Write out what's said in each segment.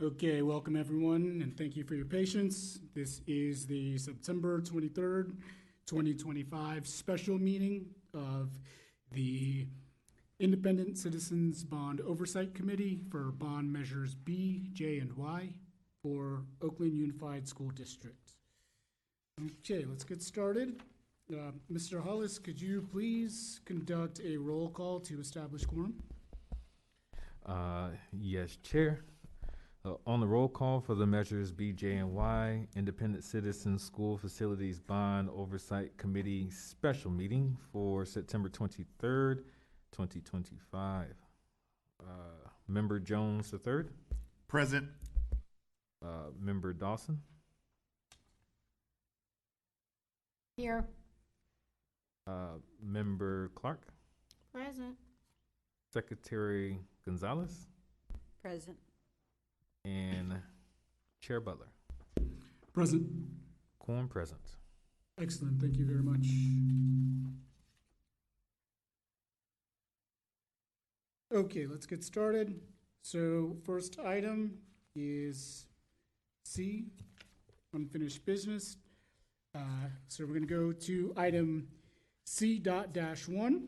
Okay, welcome everyone, and thank you for your patience. This is the September 23rd, 2025 special meeting of the Independent Citizens Bond Oversight Committee for bond measures B, J, and Y for Oakland Unified School District. Okay, let's get started. Mr. Hollis, could you please conduct a roll call to establish quorum? Yes, Chair. On the roll call for the measures B, J, and Y, Independent Citizens School Facilities Bond Oversight Committee special meeting for September 23rd, 2025. Member Jones III. Present. Member Dawson. Here. Member Clark. Present. Secretary Gonzalez. Present. And Chair Butler. Present. Quorum present. Excellent, thank you very much. Okay, let's get started. So first item is C, unfinished business. So we're gonna go to item C.-1.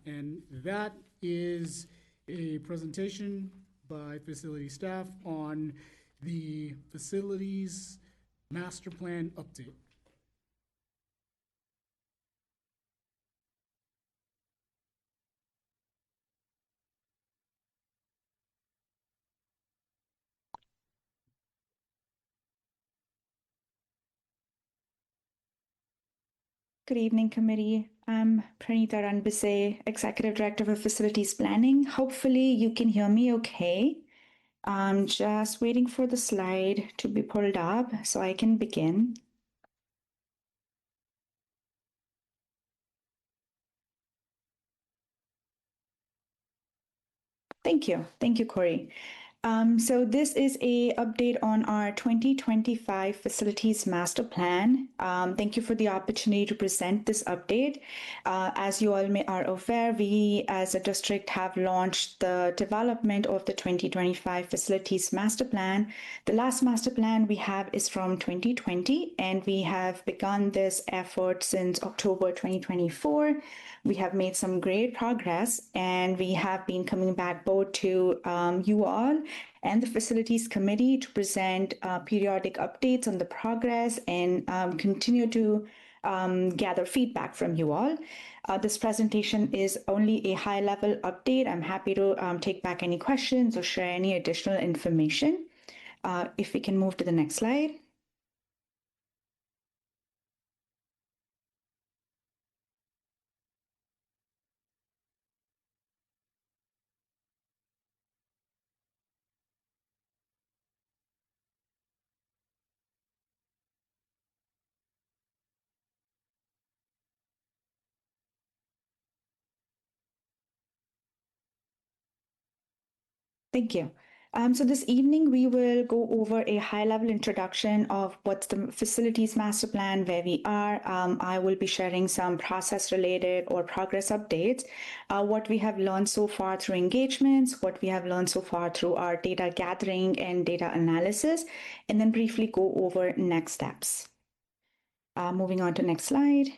And that is a presentation by facility staff on the facilities master plan update. Good evening, committee. I'm Prrenita Ranbis, Executive Director for Facilities Planning. Hopefully you can hear me okay. I'm just waiting for the slide to be pulled up so I can begin. Thank you. Thank you, Corey. So this is a update on our 2025 Facilities Master Plan. Thank you for the opportunity to present this update. As you all are aware, we as a district have launched the development of the 2025 Facilities Master Plan. The last master plan we have is from 2020, and we have begun this effort since October 2024. We have made some great progress, and we have been coming back both to you all and the Facilities Committee to present periodic updates on the progress and continue to gather feedback from you all. This presentation is only a high-level update. I'm happy to take back any questions or share any additional information. If we can move to the next slide. Thank you. So this evening, we will go over a high-level introduction of what's the Facilities Master Plan, where we are. I will be sharing some process-related or progress updates, what we have learned so far through engagements, what we have learned so far through our data gathering and data analysis, and then briefly go over next steps. Moving on to next slide.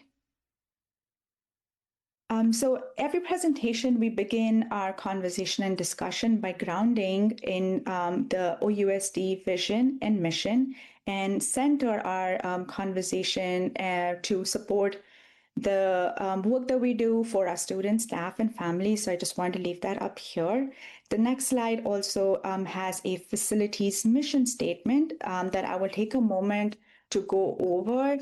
So every presentation, we begin our conversation and discussion by grounding in the OUSD vision and mission, and center our conversation to support the work that we do for our students, staff, and families. So I just want to leave that up here. The next slide also has a facilities mission statement that I will take a moment to go over.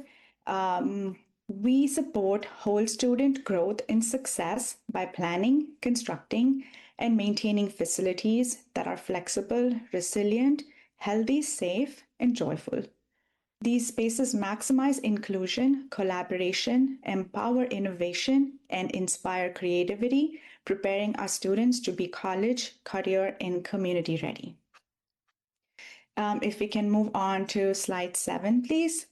We support whole student growth and success by planning, constructing, and maintaining facilities that are flexible, resilient, healthy, safe, and joyful. These spaces maximize inclusion, collaboration, empower innovation, and inspire creativity, preparing our students to be college, career, and community ready. If we can move on to slide 7, please.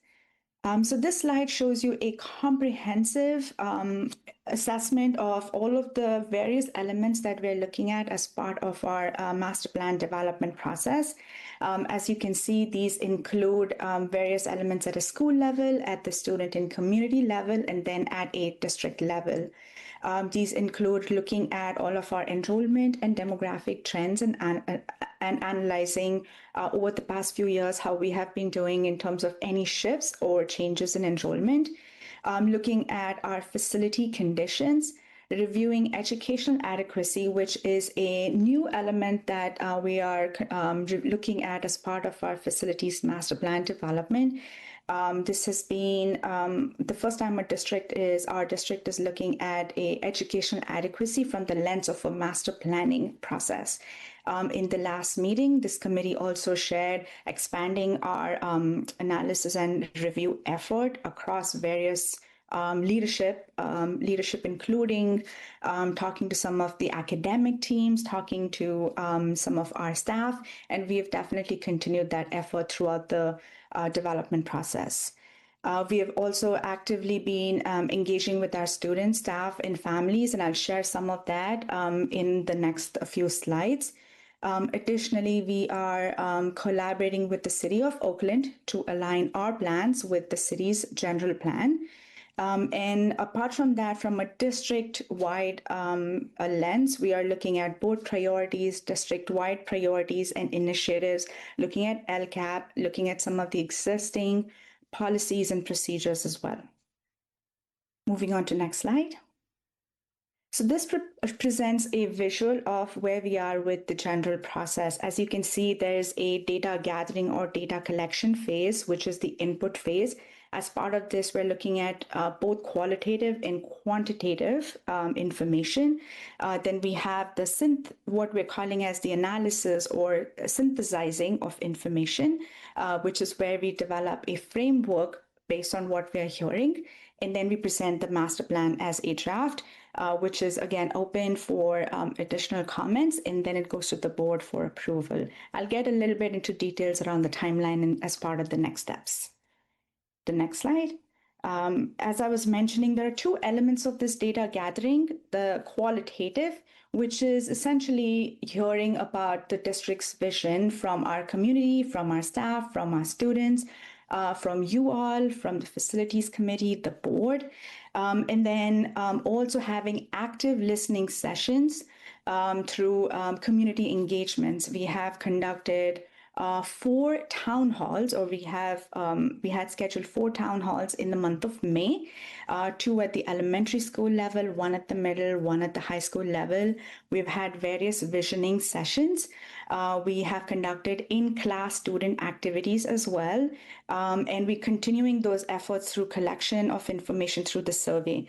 So this slide shows you a comprehensive assessment of all of the various elements that we're looking at as part of our master plan development process. As you can see, these include various elements at a school level, at the student and community level, and then at a district level. These include looking at all of our enrollment and demographic trends and analyzing over the past few years how we have been doing in terms of any shifts or changes in enrollment, looking at our facility conditions, reviewing educational adequacy, which is a new element that we are looking at as part of our facilities master plan development. This has been the first time our district is looking at a educational adequacy from the lens of a master planning process. In the last meeting, this committee also shared expanding our analysis and review effort across various leadership including talking to some of the academic teams, talking to some of our staff, and we have definitely continued that effort throughout the development process. We have also actively been engaging with our students, staff, and families, and I'll share some of that in the next few slides. Additionally, we are collaborating with the City of Oakland to align our plans with the city's general plan. And apart from that, from a district-wide lens, we are looking at board priorities, district-wide priorities and initiatives, looking at LCAP, looking at some of the existing policies and procedures as well. Moving on to next slide. So this presents a visual of where we are with the general process. As you can see, there's a data gathering or data collection phase, which is the input phase. As part of this, we're looking at both qualitative and quantitative information. Then we have what we're calling as the analysis or synthesizing of information, which is where we develop a framework based on what we're hearing. And then we present the master plan as a draft, which is again open for additional comments, and then it goes to the board for approval. I'll get a little bit into details around the timeline and as part of the next steps. The next slide. As I was mentioning, there are two elements of this data gathering: the qualitative, which is essentially hearing about the district's vision from our community, from our staff, from our students, from you all, from the facilities committee, the board, and then also having active listening sessions through community engagements. We have conducted 4 town halls, or we had scheduled 4 town halls in the month of May, 2 at the elementary school level, 1 at the middle, 1 at the high school level. We've had various visioning sessions. We have conducted in-class student activities as well, and we're continuing those efforts through collection of information through the survey.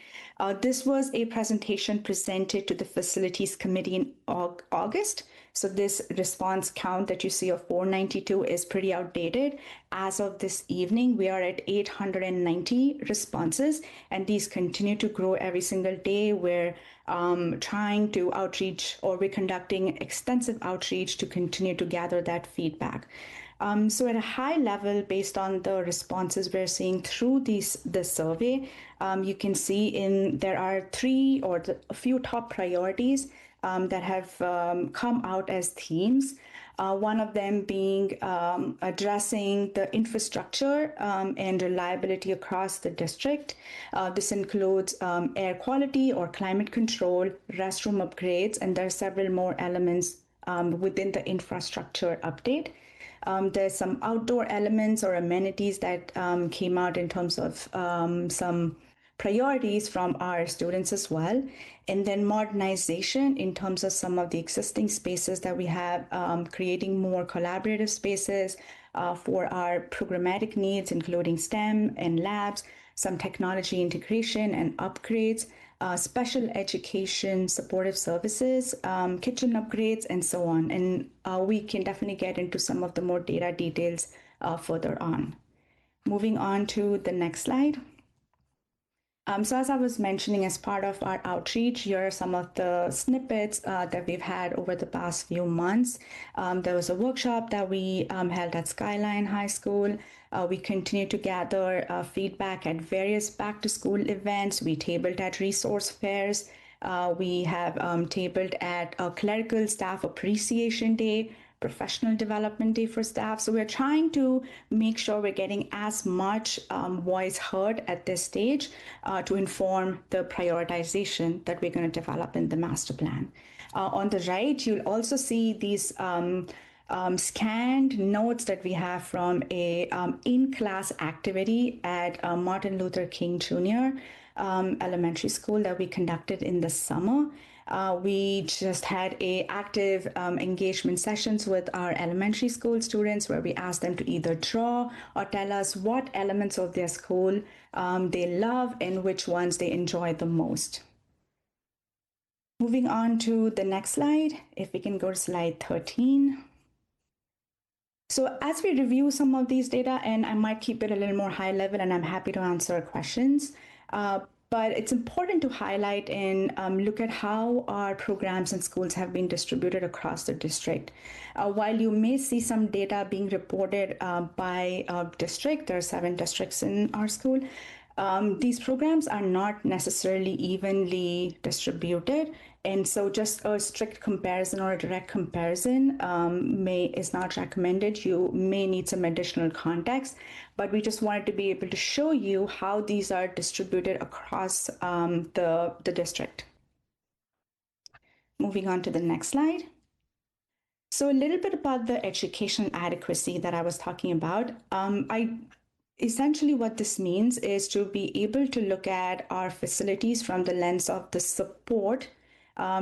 This was a presentation presented to the Facilities Committee in August. So this response count that you see of 492 is pretty outdated. As of this evening, we are at 890 responses, and these continue to grow every single day. We're trying to outreach, or we're conducting extensive outreach to continue to gather that feedback. So at a high level, based on the responses we're seeing through the survey, you can see there are 3 or a few top priorities that have come out as themes. One of them being addressing the infrastructure and reliability across the district. This includes air quality or climate control, restroom upgrades, and there are several more elements within the infrastructure update. There's some outdoor elements or amenities that came out in terms of some priorities from our students as well. And then modernization in terms of some of the existing spaces that we have, creating more collaborative spaces for our programmatic needs, including STEM and labs, some technology integration and upgrades, special education, supportive services, kitchen upgrades, and so on. And we can definitely get into some of the more data details further on. Moving on to the next slide. So as I was mentioning, as part of our outreach, here are some of the snippets that we've had over the past few months. There was a workshop that we held at Skyline High School. We continue to gather feedback at various back-to-school events. We tabled at resource fairs. We have tabled at a clerical staff appreciation day, professional development day for staff. So we're trying to make sure we're getting as much voice heard at this stage to inform the prioritization that we're going to develop in the master plan. On the right, you'll also see these scanned notes that we have from a in-class activity at Martin Luther King Jr. Elementary School that we conducted in the summer. We just had active engagement sessions with our elementary school students where we asked them to either draw or tell us what elements of their school they love and which ones they enjoy the most. Moving on to the next slide, if we can go to slide 13. So as we review some of these data, and I might keep it a little more high level and I'm happy to answer questions, but it's important to highlight and look at how our programs and schools have been distributed across the district. While you may see some data being reported by district, there are 7 districts in our school, these programs are not necessarily evenly distributed. And so just a strict comparison or a direct comparison is not recommended. You may need some additional context, but we just wanted to be able to show you how these are distributed across the district. Moving on to the next slide. So a little bit about the educational adequacy that I was talking about. Essentially, what this means is to be able to look at our facilities from the lens of the support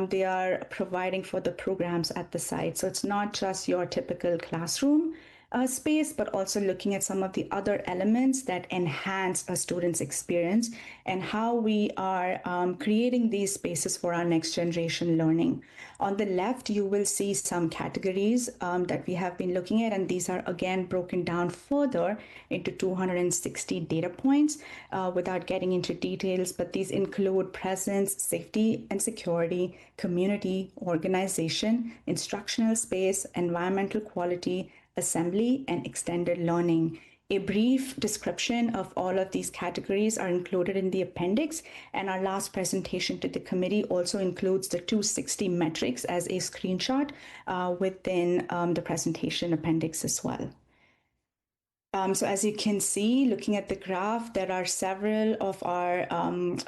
they are providing for the programs at the site. So it's not just your typical classroom space, but also looking at some of the other elements that enhance a student's experience and how we are creating these spaces for our next generation learning. On the left, you will see some categories that we have been looking at, and these are again broken down further into 260 data points without getting into details, but these include presence, safety and security, community, organization, instructional space, environmental quality, assembly, and extended learning. A brief description of all of these categories are included in the appendix, and our last presentation to the committee also includes the 260 metrics as a screenshot within the presentation appendix as well. So as you can see, looking at the graph, there are several of our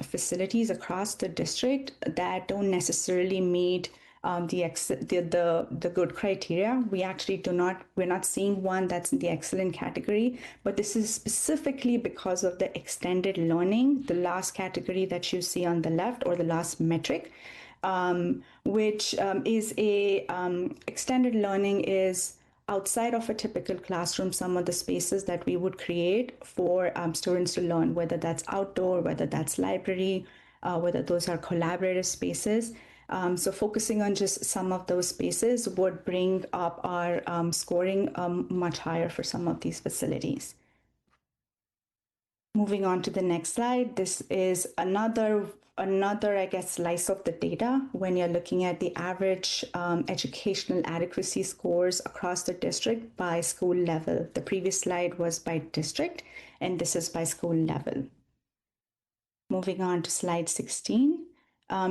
facilities across the district that don't necessarily meet the good criteria. We're not seeing one that's in the excellent category, but this is specifically because of the extended learning, the last category that you see on the left, or the last metric, which is extended learning is outside of a typical classroom, some of the spaces that we would create for students to learn, whether that's outdoor, whether that's library, whether those are collaborative spaces. So focusing on just some of those spaces would bring up our scoring much higher for some of these facilities. Moving on to the next slide, this is another, I guess, slice of the data when you're looking at the average educational adequacy scores across the district by school level. The previous slide was by district, and this is by school level. Moving on to slide 16.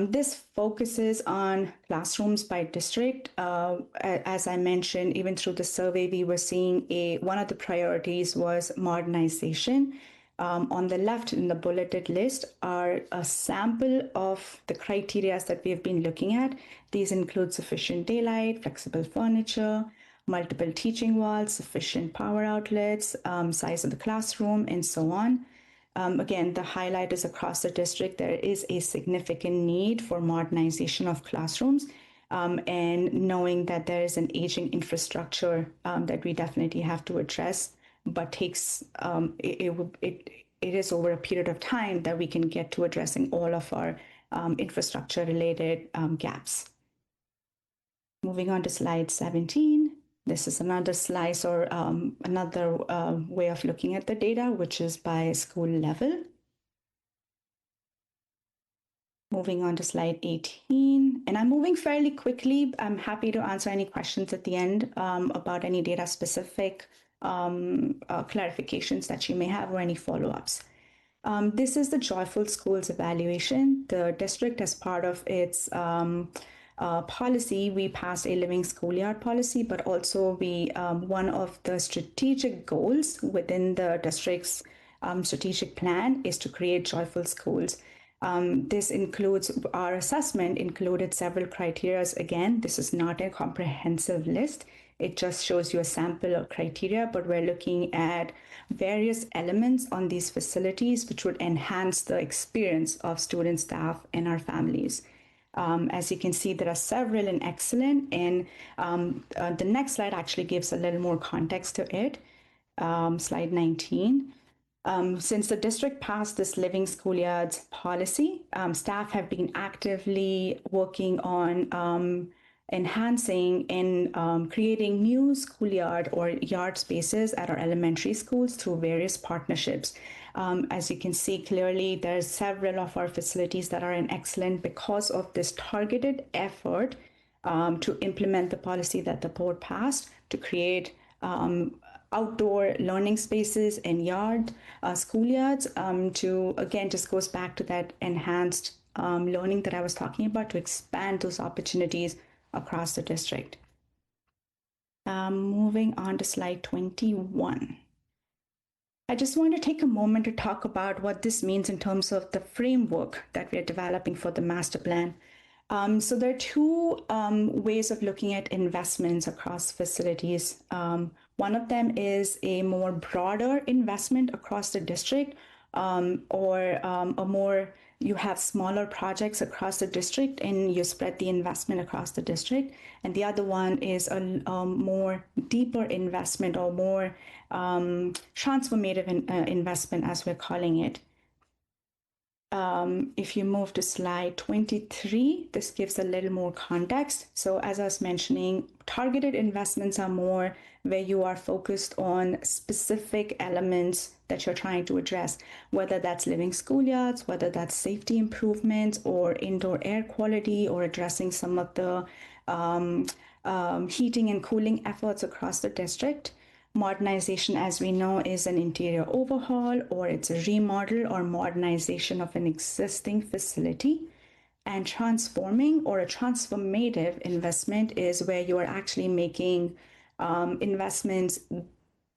This focuses on classrooms by district. As I mentioned, even through the survey, we were seeing one of the priorities was modernization. On the left in the bulleted list are a sample of the criteria that we have been looking at. These include sufficient daylight, flexible furniture, multiple teaching walls, sufficient power outlets, size of the classroom, and so on. Again, the highlight is across the district. There is a significant need for modernization of classrooms, and knowing that there is an aging infrastructure that we definitely have to address, but takes it is over a period of time that we can get to addressing all of our infrastructure-related gaps. Moving on to slide 17. This is another slice or another way of looking at the data, which is by school level. Moving on to slide 18, and I'm moving fairly quickly. I'm happy to answer any questions at the end about any data specific clarifications that you may have or any follow-ups. This is the Joyful Schools evaluation. The district, as part of its policy, we passed a living schoolyard policy, but also one of the strategic goals within the district's strategic plan is to create joyful schools. This includes, our assessment included several criteria. Again, this is not a comprehensive list. It just shows you a sample of criteria, but we're looking at various elements on these facilities which would enhance the experience of students, staff, and our families. As you can see, there are several and excellent, and the next slide actually gives a little more context to it. Slide 19. Since the district passed this living schoolyards policy, staff have been actively working on enhancing and creating new schoolyard or yard spaces at our elementary schools through various partnerships. As you can see clearly, there's several of our facilities that are in excellent because of this targeted effort to implement the policy that the board passed to create outdoor learning spaces and schoolyards to, again, just goes back to that enhanced learning that I was talking about to expand those opportunities across the district. Moving on to slide 21. I just want to take a moment to talk about what this means in terms of the framework that we're developing for the master plan. So there are two ways of looking at investments across facilities. One of them is a more broader investment across the district, you have smaller projects across the district and you spread the investment across the district. And the other one is a more deeper investment or more transformative investment, as we're calling it. If you move to slide 23, this gives a little more context. So as I was mentioning, targeted investments are more where you are focused on specific elements that you're trying to address, whether that's living schoolyards, whether that's safety improvements or indoor air quality, or addressing some of the heating and cooling efforts across the district. Modernization, as we know, is an interior overhaul, or it's a remodel or modernization of an existing facility. And transforming or a transformative investment is where you are actually making investments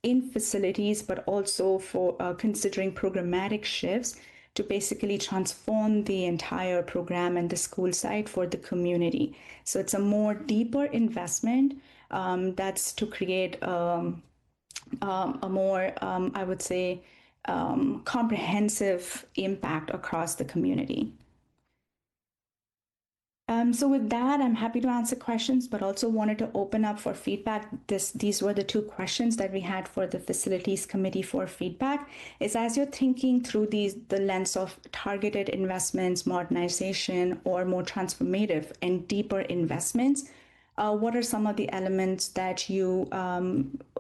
in facilities, but also for considering programmatic shifts to basically transform the entire program and the school site for the community. So it's a more deeper investment that's to create a more, I would say, comprehensive impact across the community. So with that, I'm happy to answer questions, but also wanted to open up for feedback. These were the two questions that we had for the Facilities Committee for feedback. Is as you're thinking through the lens of targeted investments, modernization, or more transformative and deeper investments, what are some of the elements that you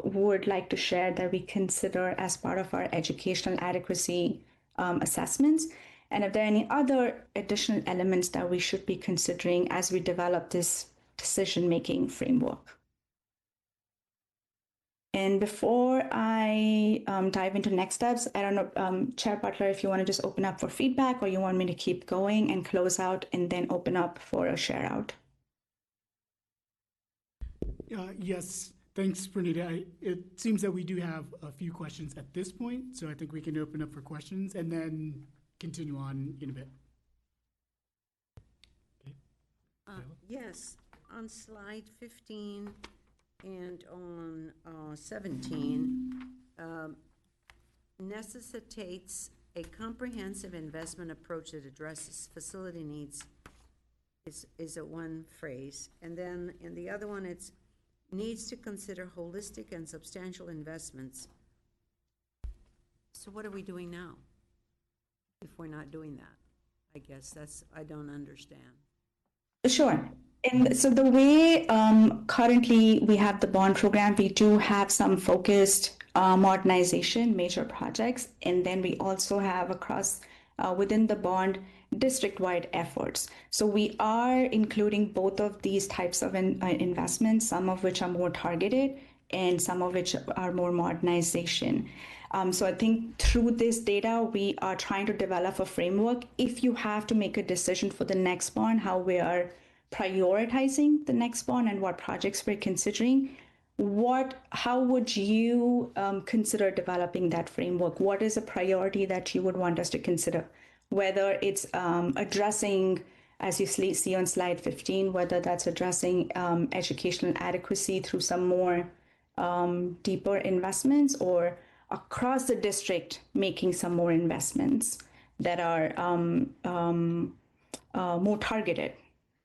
would like to share that we consider as part of our educational adequacy assessments? And if there are any other additional elements that we should be considering as we develop this decision-making framework. And before I dive into next steps, I don't know, Chair Butler, if you want to just open up for feedback, or you want me to keep going and close out and then open up for a share out. Yes, thanks, Prrenita. It seems that we do have a few questions at this point, so I think we can open up for questions and then continue on in a bit. Okay. Yes, on slide 15 and on 17, necessitates a comprehensive investment approach that addresses facility needs is a one phrase. And then in the other one, it's needs to consider holistic and substantial investments. So what are we doing now if we're not doing that? I guess I don't understand. Sure. And so the way currently we have the bond program, we do have some focused modernization, major projects, and then we also have across within the bond district-wide efforts. So we are including both of these types of investments, some of which are more targeted and some of which are more modernization. So I think through this data, we are trying to develop a framework. If you have to make a decision for the next bond, how we are prioritizing the next bond and what projects we're considering, how would you consider developing that framework? What is a priority that you would want us to consider? Whether it's addressing, as you see on slide 15, whether that's addressing educational adequacy through some more deeper investments, or across the district making some more investments that are more targeted.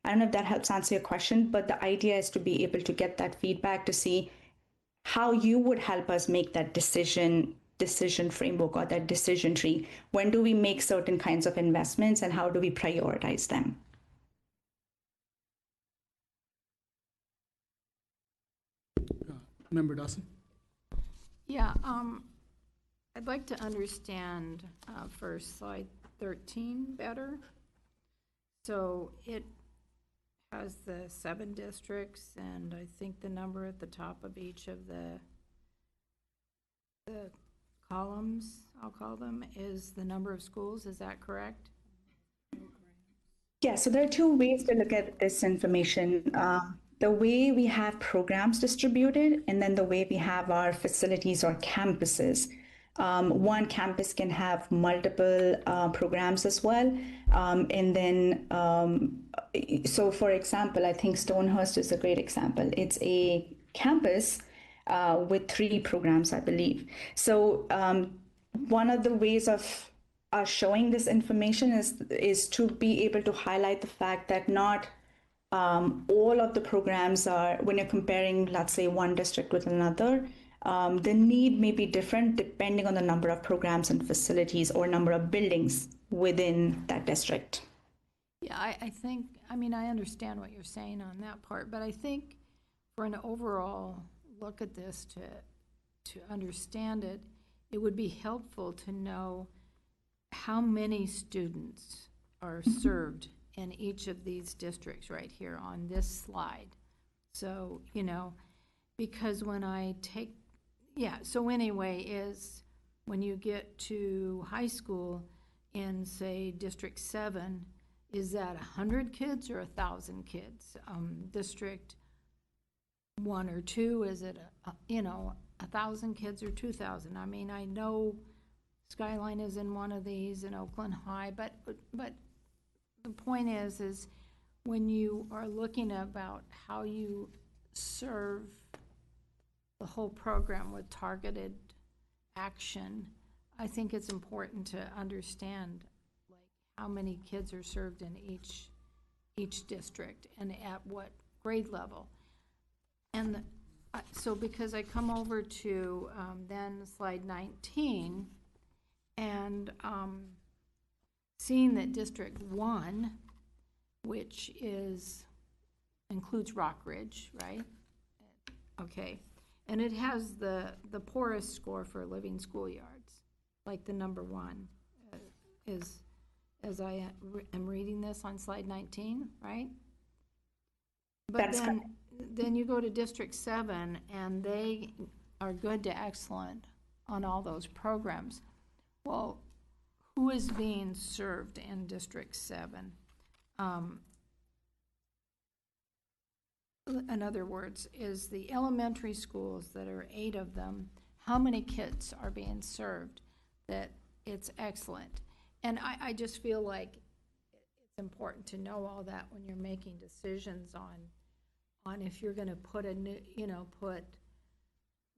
I don't know if that helps answer your question, but the idea is to be able to get that feedback to see how you would help us make that decision framework or that decision tree. When do we make certain kinds of investments and how do we prioritize them? Member Dawson? Yeah, I'd like to understand first slide 13 better. So it has the 7 districts, and I think the number at the top of each of the columns, I'll call them, is the number of schools. Is that correct? Yeah, so there are 2 ways to look at this information. The way we have programs distributed, and then the way we have our facilities or campuses. One campus can have multiple programs as well. And then, so for example, I think Stonehurst is a great example. It's a campus with 3 programs, I believe. So one of the ways of showing this information is to be able to highlight the fact that not all of the programs are, when you're comparing, let's say, one district with another, the need may be different depending on the number of programs and facilities or number of buildings within that district. Yeah, I think, I mean, I understand what you're saying on that part, but I think for an overall look at this, to understand it, it would be helpful to know how many students are served in each of these districts right here on this slide. So, you know, because when I take, yeah, so anyway, is when you get to high school in, say, District 7, is that 100 kids or 1,000 kids? District 1 or 2, is it, 1,000 kids or 2,000? I mean, I know Skyline is in one of these in Oakland High, but the point is when you are looking about how you serve the whole program with targeted action, I think it's important to understand like how many kids are served in each district and at what grade level. And so because I come over to then slide 19 and seeing that District 1, which includes Rockridge, right? Okay, and it has the poorest score for living schoolyards, like the number 1 is, as I am reading this on slide 19, right? But then you go to District 7, and they are good to excellent on all those programs. Well, who is being served in District 7? In other words, is the elementary schools, that are 8 of them, how many kids are being served that it's excellent? And I just feel like it's important to know all that when you're making decisions on if you're going to put a new,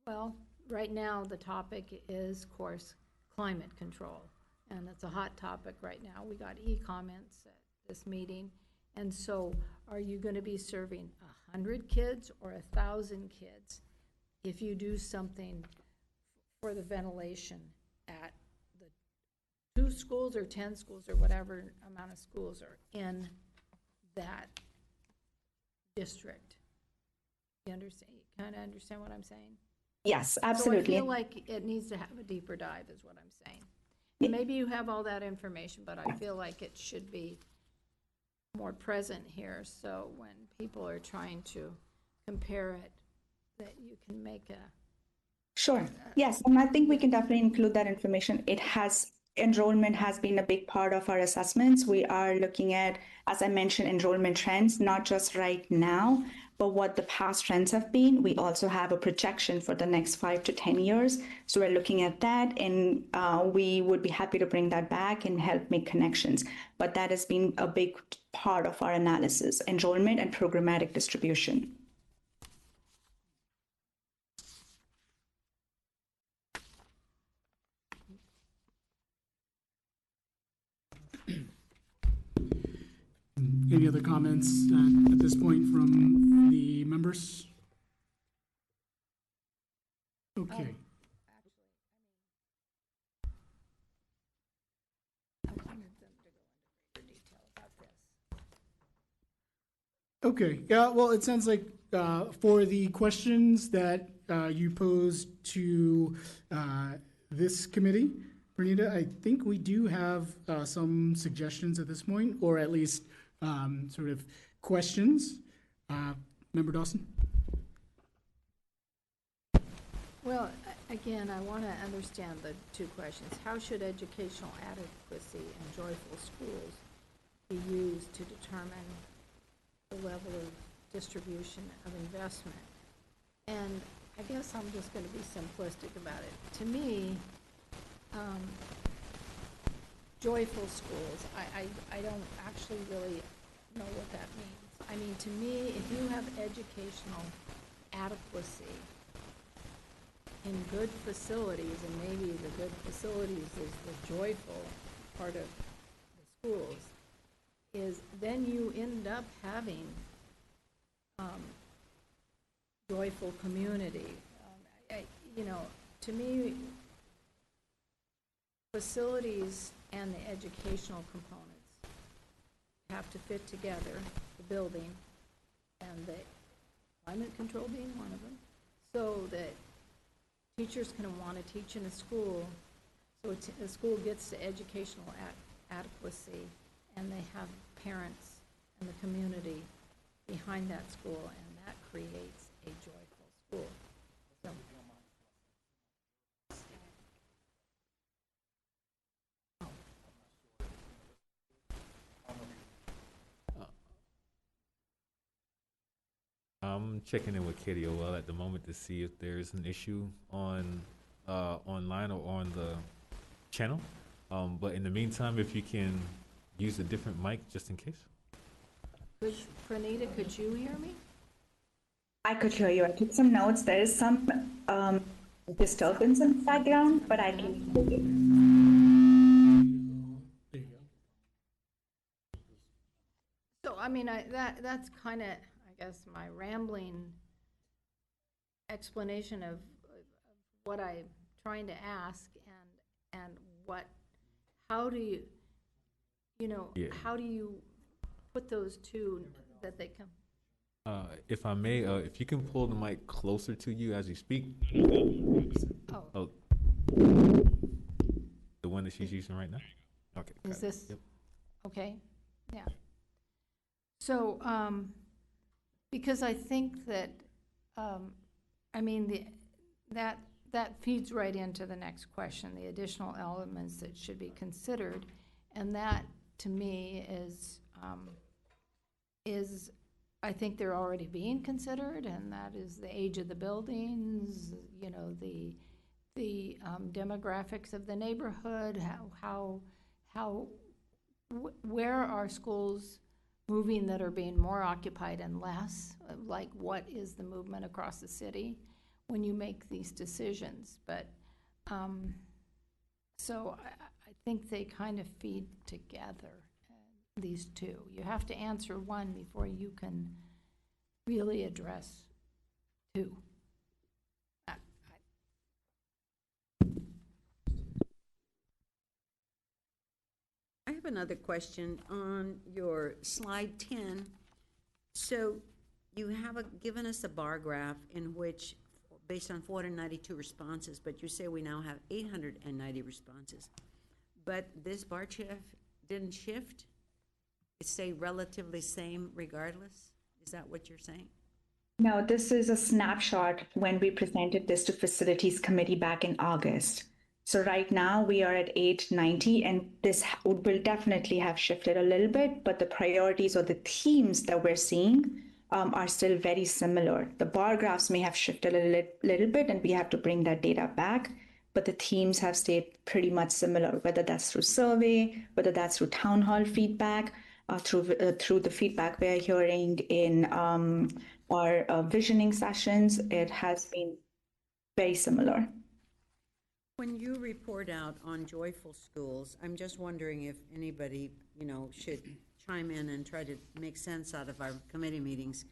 well, right now the topic is, of course, climate control. And it's a hot topic right now. We got e-comments at this meeting. And so are you going to be serving 100 kids or 1,000 kids if you do something for the ventilation at the 2 schools or 10 schools or whatever amount of schools are in that district? You understand? You kind of understand what I'm saying? Yes, absolutely. So I feel like it needs to have a deeper dive is what I'm saying. maybe you have all that information, but I feel like it should be more present here, so when people are trying to compare it, that you can make a, Sure. Yes, and I think we can definitely include that information. Enrollment has been a big part of our assessments. We are looking at, as I mentioned, enrollment trends, not just right now, but what the past trends have been. We also have a projection for the next 5 to 10 years. So we're looking at that, and we would be happy to bring that back and help make connections. But that has been a big part of our analysis, enrollment and programmatic distribution. Any other comments at this point from the members? Okay. I wanted them to go into greater detail about this. Okay, yeah, well, it sounds like for the questions that you posed to this committee, Prrenita, I think we do have some suggestions at this point, or at least sort of questions. Member Dawson? Well, again, I want to understand the two questions. How should educational adequacy and joyful schools be used to determine the level of distribution of investment? And I guess I'm just going to be simplistic about it. To me, joyful schools, I don't actually really know what that means. I mean, to me, if you have educational adequacy in good facilities, and maybe the good facilities is the joyful part of the schools, is then you end up having joyful community. To me, facilities and the educational components have to fit together, the building and the climate control being one of them, so that teachers can want to teach in a school, so a school gets to educational adequacy, and they have parents and the community behind that school, and that creates a joyful school. So, I'm checking in with KDOL at the moment to see if there's an issue on online or on the channel. But in the meantime, if you can use a different mic just in case. Prrenita, could you hear me? I could hear you. I took some notes. There is some disturbance in the background, but I can hear you. There you go. So, I mean, that's kind of, I guess, my rambling explanation of what I'm trying to ask, and how do you, Yeah. how do you put those two that they come? If I may, if you can pull the mic closer to you as you speak. Oh, The one that she's using right now? Okay. got is it. this, Yep. okay? Yeah. So, because I think that, I mean, that feeds right into the next question, the additional elements that should be considered. And that, to me, is I think they're already being considered, and that is the age of the buildings, the demographics of the neighborhood, where are schools moving that are being more occupied and less, like what is the movement across the city when you make these decisions. But, so I think they kind of feed together, these two. You have to answer one before you can really address two. I have another question on your slide 10. So you have given us a bar graph in which, based on 492 responses, but you say we now have 890 responses. But this bar chart didn't shift? It stayed relatively same regardless? Is that what you're saying? No, this is a snapshot when we presented this to Facilities Committee back in August. So right now we are at 890, and this will definitely have shifted a little bit, but the priorities or the themes that we're seeing are still very similar. The bar graphs may have shifted a little bit, and we have to bring that data back, but the themes have stayed pretty much similar, whether that's through survey, whether that's through town hall feedback, through the feedback we're hearing in our visioning sessions. It has been very similar. When you report out on joyful schools, I'm just wondering if anybody, should chime in and try to make sense out of our committee meetings.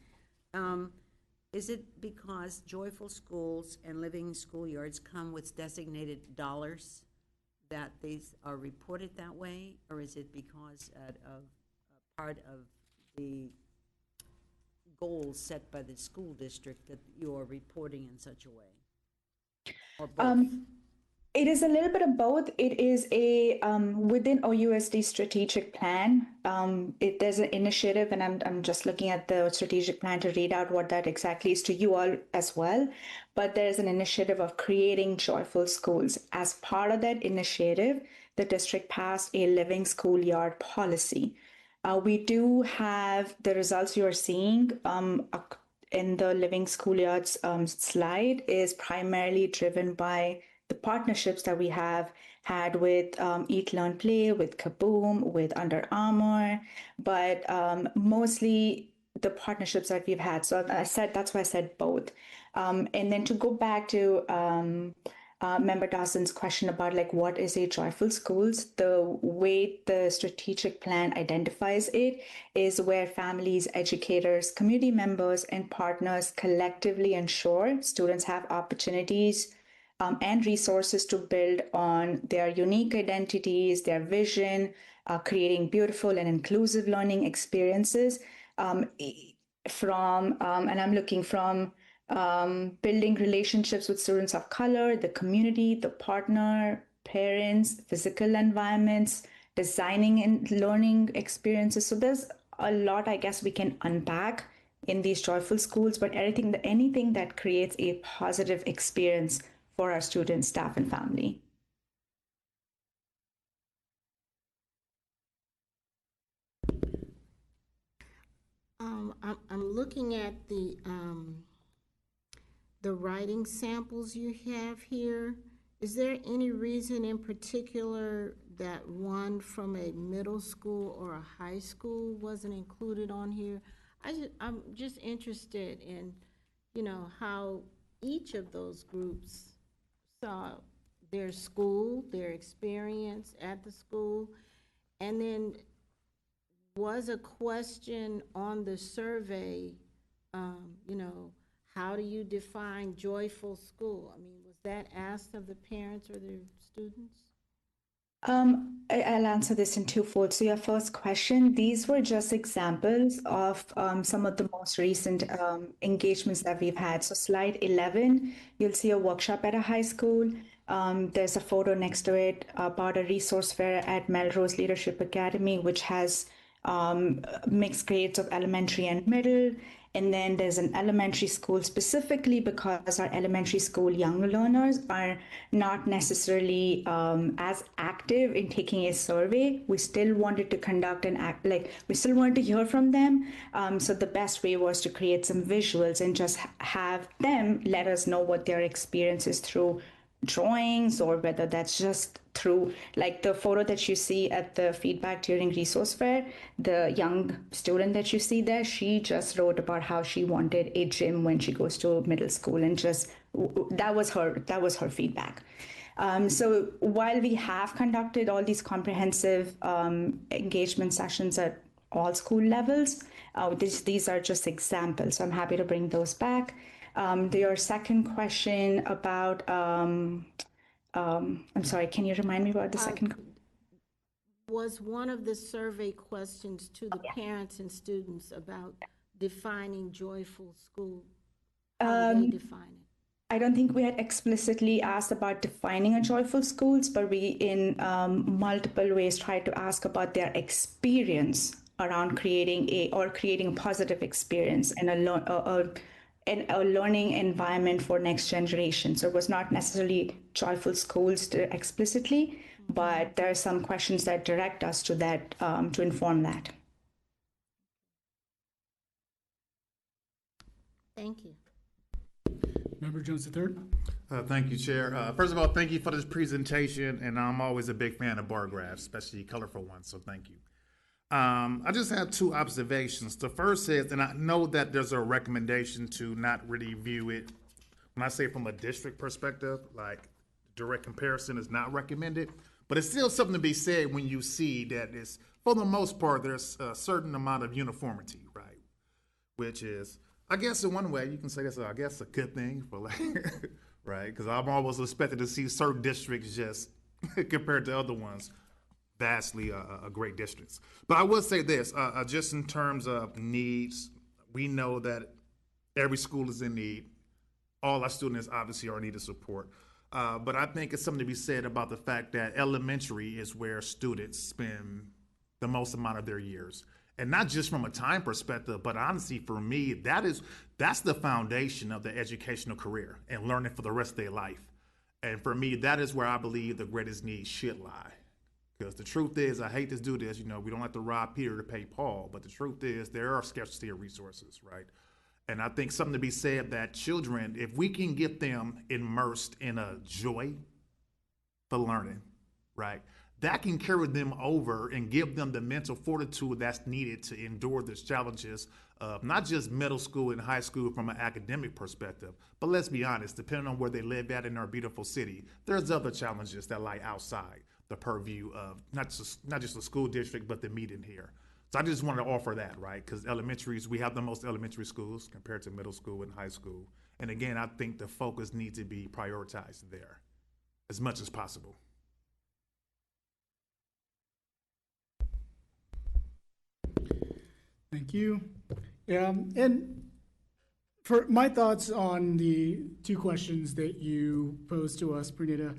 Is it because joyful schools and living schoolyards come with designated dollars that these are reported that way? Or is it because of part of the goals set by the school district that you are reporting in such a way? Or both? It is a little bit of both. It is a within OUSD strategic plan. There's an initiative, and I'm just looking at the strategic plan to read out what that exactly is to you all as well. But there's an initiative of creating joyful schools. As part of that initiative, the district passed a living schoolyard policy. We do have the results you're seeing in the living schoolyards slide is primarily driven by the partnerships that we have had with Eat, Learn, Play, with Kaboom, with Under Armour, but mostly the partnerships that we've had. So that's why I said both. And then to go back to Member Dawson's question about like what is a joyful schools, the way the strategic plan identifies it is where families, educators, community members, and partners collectively ensure students have opportunities and resources to build on their unique identities, their vision, creating beautiful and inclusive learning experiences and I'm looking from building relationships with students of color, the community, the partner, parents, physical environments, designing and learning experiences. So there's a lot, I guess, we can unpack in these joyful schools, but anything that creates a positive experience for our students, staff, and family. I'm looking at the writing samples you have here. Is there any reason in particular that one from a middle school or a high school wasn't included on here? I'm just interested in, how each of those groups saw their school, their experience at the school, and then was a question on the survey, how do you define joyful school? I mean, was that asked of the parents or their students? I'll answer this in twofold. So your first question, these were just examples of some of the most recent engagements that we've had. So slide 11, you'll see a workshop at a high school. There's a photo next to it about a resource fair at Melrose Leadership Academy, which has mixed grades of elementary and middle. And then there's an elementary school specifically because our elementary school young learners are not necessarily as active in taking a survey. We still wanted to conduct we still wanted to hear from them. So the best way was to create some visuals and just have them let us know what their experience is through drawings, or whether that's just through like the photo that you see at the feedback during resource fair. The young student that you see there, she just wrote about how she wanted a gym when she goes to middle school, and just that was her feedback. So while we have conducted all these comprehensive engagement sessions at all school levels, these are just examples. So I'm happy to bring those back. Your second question about, I'm sorry, can you remind me about the second? Was one of the survey questions to the parents and students about defining joyful school? How do they define it? I don't think we had explicitly asked about defining a joyful schools, but we in multiple ways tried to ask about their experience around creating a positive experience and a learning environment for next generation. So it was not necessarily joyful schools explicitly, but there are some questions that direct us to that to inform that. Thank you. Member Jones III. Thank you, Chair. First of all, thank you for this presentation, and I'm always a big fan of bar graphs, especially colorful ones, so thank you. I just have two observations. The first is, and I know that there's a recommendation to not really view it, when I say from a district perspective, like direct comparison is not recommended, but it's still something to be said when you see that it's, for the most part, there's a certain amount of uniformity, right? Which is, I guess in one way, you can say that's, I guess, a good thing for like, right? Because I'm always expected to see certain districts just compared to other ones, vastly great districts. But I will say this, just in terms of needs, we know that every school is in need. All our students obviously are in need of support. But I think it's something to be said about the fact that elementary is where students spend the most amount of their years. And not just from a time perspective, but honestly, for me, that's the foundation of the educational career and learning for the rest of their life. And for me, that is where I believe the greatest need should lie. Because the truth is, I hate to do this, you know, we don't have to rob Peter to pay Paul, but the truth is there are scarcity of resources, right? And I think something to be said that children, if we can get them immersed in a joy for learning, right? That can carry them over and give them the mental fortitude that's needed to endure the challenges of not just middle school and high school from an academic perspective, but let's be honest, depending on where they live at in our beautiful city, there's other challenges that lie outside the purview of not just the school district, but the meeting here. So I just wanted to offer that, right? Because elementaries, we have the most elementary schools compared to middle school and high school. And again, I think the focus needs to be prioritized there as much as possible. Thank you. And for my thoughts on the two questions that you posed to us, Prrenita,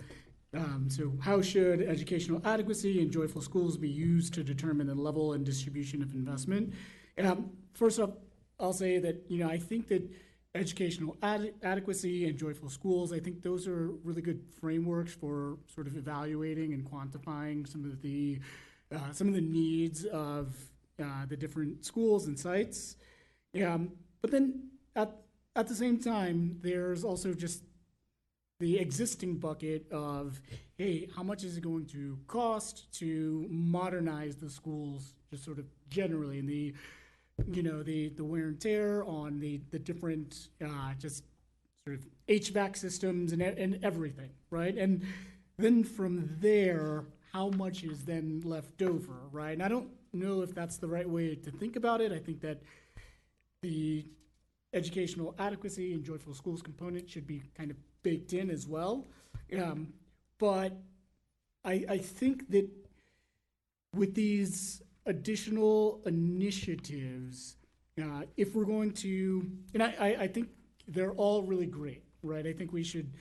so how should educational adequacy and joyful schools be used to determine the level and distribution of investment? First off, I'll say that, you know, I think that educational adequacy and joyful schools, I think those are really good frameworks for sort of evaluating and quantifying some of the needs of the different schools and sites. But then at the same time, there's also just the existing bucket of, hey, how much is it going to cost to modernize the schools, just sort of generally, and the wear and tear on the different just sort of HVAC systems and everything, right? And then from there, how much is then left over, right? And I don't know if that's the right way to think about it. I think that the educational adequacy and joyful schools component should be kind of baked in as well. But I think that with these additional initiatives, if we're going to, and I think they're all really great, right? I think we should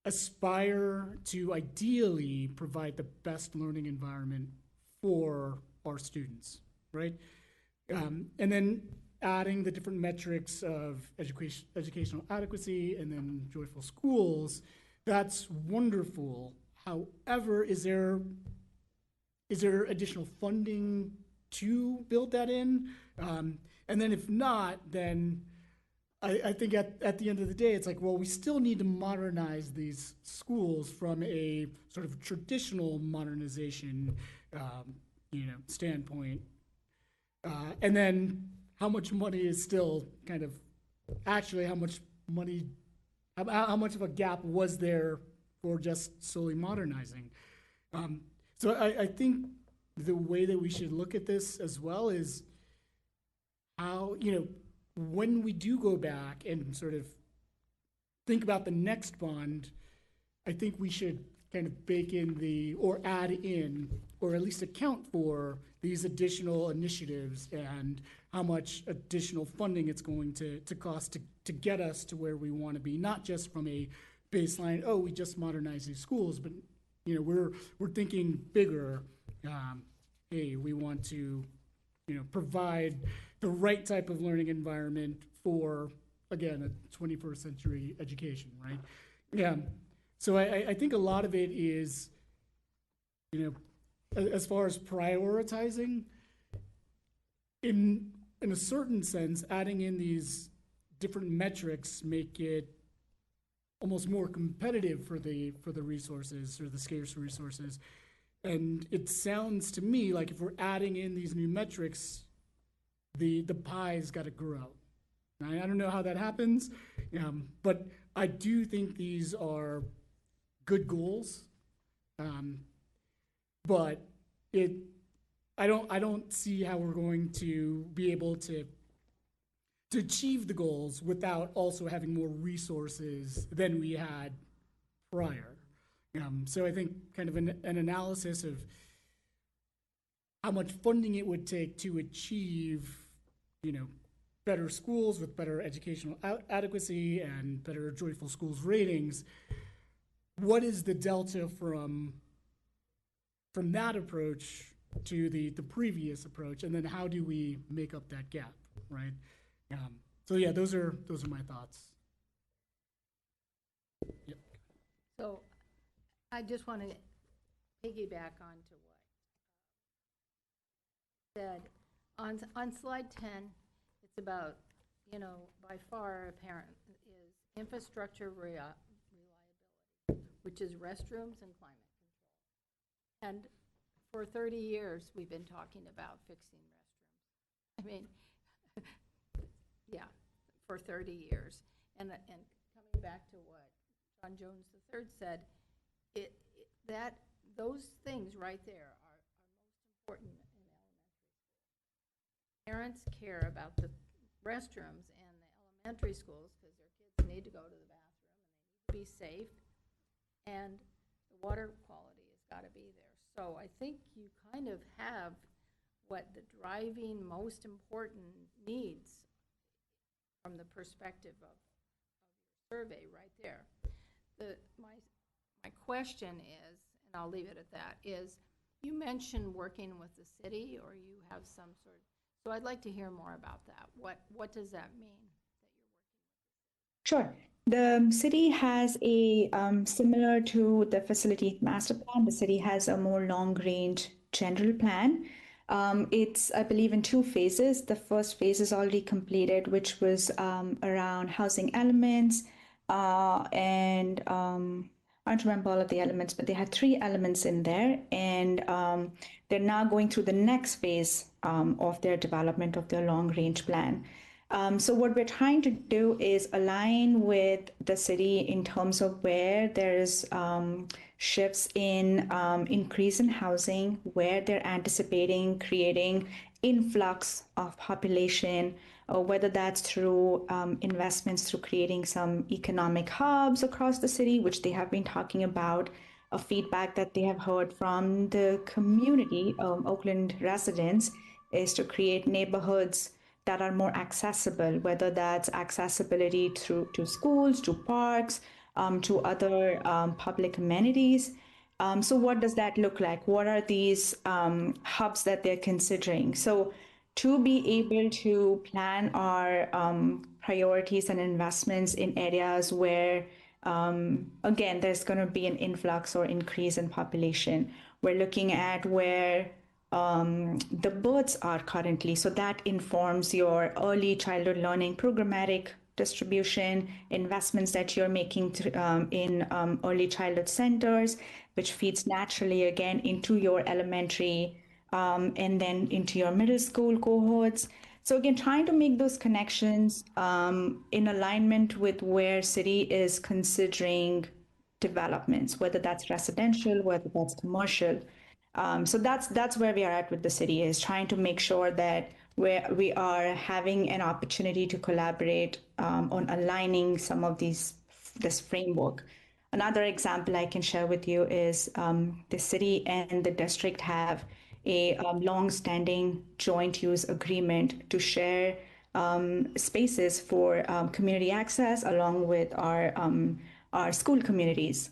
aspire to ideally provide the best learning environment for our students, right? And then adding the different metrics of educational adequacy and then joyful schools, that's wonderful. However, is there additional funding to build that in? And then if not, then I think at the end of the day, it's like, well, we still need to modernize these schools from a sort of traditional modernization, standpoint. And then how much money is still kind of, actually how much of a gap was there for just solely modernizing? So I think the way that we should look at this as well is how, when we do go back and sort of think about the next bond, I think we should kind of bake in or add in, or at least account for these additional initiatives and how much additional funding it's going to cost to get us to where we want to be, not just from a baseline, oh, we just modernized these schools, but, you know, we're thinking bigger. Hey, we want to, you know, provide the right type of learning environment for, again, a 21st century education, right? Yeah. So I think a lot of it is, you know, as far as prioritizing, in a certain sense, adding in these different metrics make it almost more competitive for the resources or the scarce resources. And it sounds to me like if we're adding in these new metrics, the pie's got to grow. I don't know how that happens, but I do think these are good goals. But I don't see how we're going to be able to achieve the goals without also having more resources than we had prior. So I think kind of an analysis of how much funding it would take to achieve, you know, better schools with better educational adequacy and better Joyful Schools ratings. What is the delta from that approach to the previous approach, and then how do we make up that gap, right? So yeah, those are my thoughts. Yep. So I just want to piggyback on to what said. On slide 10, it's about, you know, by far apparent is infrastructure reliability, which is restrooms and climate control. And for 30 years, we've been talking about fixing restrooms. I mean, yeah, for 30 years. And coming back to what John Jones III said, that those things right there are most important in elementary school. Parents care about the restrooms in the elementary schools because their kids need to go to the bathroom and they need to be safe, and the water quality has got to be there. So I think you kind of have what the driving most important needs from the perspective of your survey right there. My question is, and I'll leave it at that, is you mentioned working with the city, or you have some sort, so I'd like to hear more about that. What does that mean that you're working with? Sure. The city has a, similar to the facility master plan, the city has a more long-range general plan. It's, I believe, in 2 phases. The first phase is already completed, which was around housing elements, and I don't remember all of the elements, but they had 3 elements in there, and they're now going through the next phase of their development of their long-range plan. So what we're trying to do is align with the city in terms of where there's shifts in increase in housing, where they're anticipating creating influx of population, or whether that's through investments through creating some economic hubs across the city, which they have been talking about. A feedback that they have heard from the community, Oakland residents, is to create neighborhoods that are more accessible, whether that's accessibility to schools, to parks, to other public amenities. So what does that look like? What are these hubs that they're considering? So to be able to plan our priorities and investments in areas where, again, there's going to be an influx or increase in population. We're looking at where the births are currently. So that informs your early childhood learning programmatic distribution, investments that you're making in early childhood centers, which feeds naturally again into your elementary and then into your middle school cohorts. So again, trying to make those connections in alignment with where city is considering developments, whether that's residential, whether that's commercial. So that's where we are at with the city, is trying to make sure that we are having an opportunity to collaborate on aligning some of this framework. Another example I can share with you is the city and the district have a long-standing joint use agreement to share spaces for community access along with our school communities.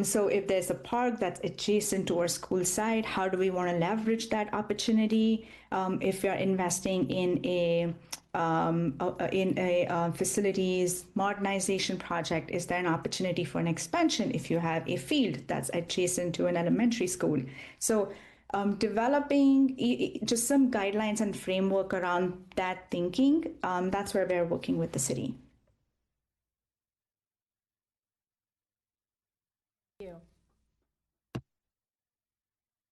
So if there's a park that's adjacent to our school site, how do we want to leverage that opportunity? If you're investing in a facilities modernization project, is there an opportunity for an expansion if you have a field that's adjacent to an elementary school? So developing just some guidelines and framework around that thinking, that's where we're working with the city. You.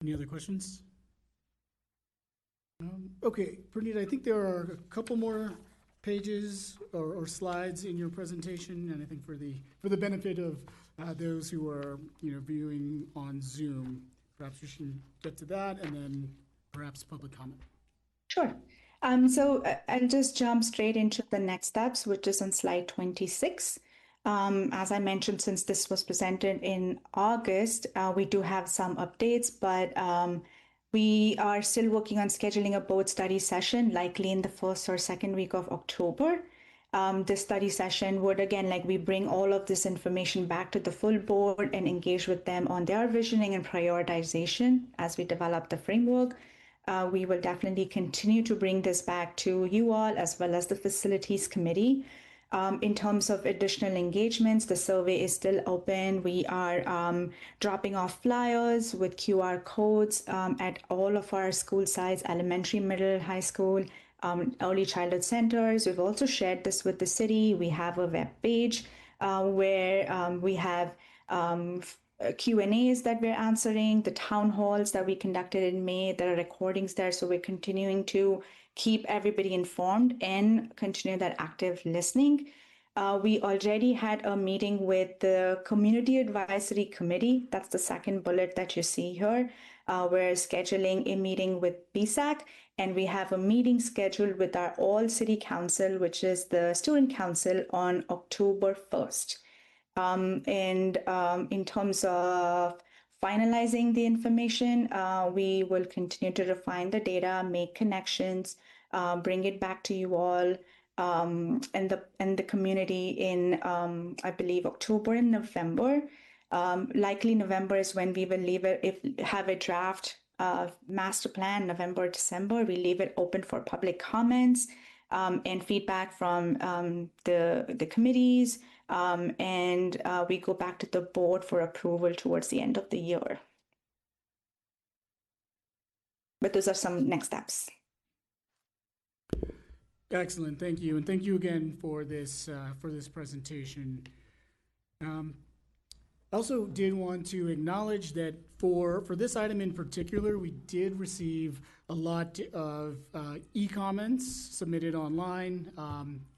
Any other questions? Okay, Prrenita, I think there are a couple more pages or slides in your presentation, and I think for the benefit of those who are viewing on Zoom, perhaps we should get to that, and then perhaps public comment. Sure. So I'll just jump straight into the next steps, which is on slide 26. As I mentioned, since this was presented in August, we do have some updates, but we are still working on scheduling a board study session, likely in the first or second week of October. This study session would, again, we bring all of this information back to the full board and engage with them on their visioning and prioritization as we develop the framework. We will definitely continue to bring this back to you all as well as the facilities committee. In terms of additional engagements, the survey is still open. We are dropping off flyers with QR codes at all of our school sites, elementary, middle, high school, early childhood centers. We've also shared this with the city. We have a web page where we have Q&As that we're answering, the town halls that we conducted in May. There are recordings there, so we're continuing to keep everybody informed and continue that active listening. We already had a meeting with the Community Advisory Committee. That's the second bullet that you see here. We're scheduling a meeting with BSAC, and we have a meeting scheduled with our all city council, which is the student council, on October 1st. In terms of finalizing the information, we will continue to refine the data, make connections, bring it back to you all and the community in, I believe, October and November. Likely November is when we will have a draft master plan. November, December, we leave it open for public comments and feedback from the committees. And we go back to the board for approval towards the end of the year. But those are some next steps. Excellent, thank you, and thank you again for this presentation. Also did want to acknowledge that for this item in particular, we did receive a lot of e-comments submitted online,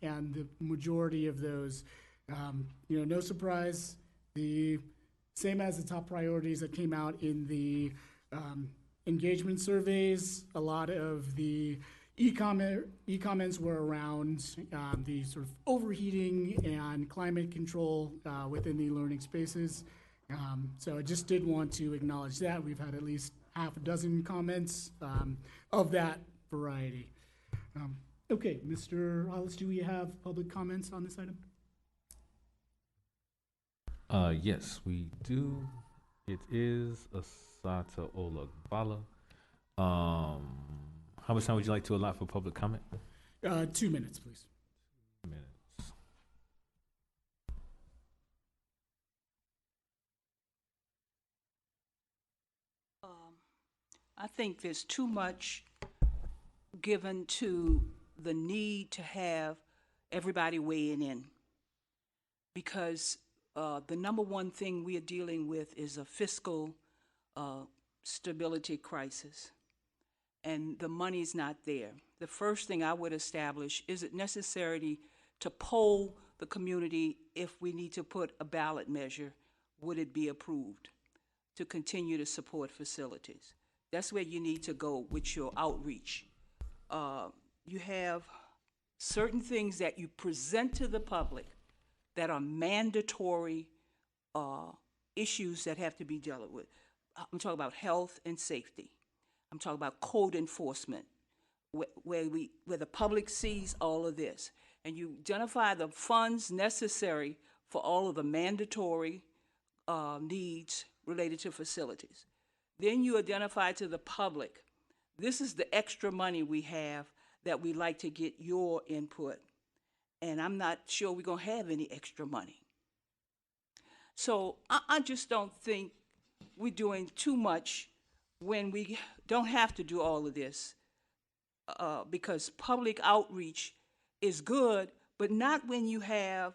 and the majority of those, no surprise, the same as the top priorities that came out in the engagement surveys. A lot of the e-comments were around the sort of overheating and climate control within the learning spaces. So I just did want to acknowledge that. We've had at least half a dozen comments of that variety. Okay, Mr. Hollis, do we have public comments on this item? Yes, we do. It is Asata Olagbala. How much time would you like to allot for public comment? 2 minutes, please. Minutes. I think there's too much given to the need to have everybody weighing in, because the number one thing we are dealing with is a fiscal stability crisis, and the money's not there. The first thing I would establish, is it necessary to poll the community if we need to put a ballot measure? Would it be approved to continue to support facilities? That's where you need to go with your outreach. You have certain things that you present to the public that are mandatory issues that have to be dealt with. I'm talking about health and safety. I'm talking about code enforcement, where the public sees all of this. And you identify the funds necessary for all of the mandatory needs related to facilities. Then you identify to the public, this is the extra money we have that we'd like to get your input. And I'm not sure we're gonna have any extra money. So I just don't think we're doing too much when we don't have to do all of this. Because public outreach is good, but not when you don't have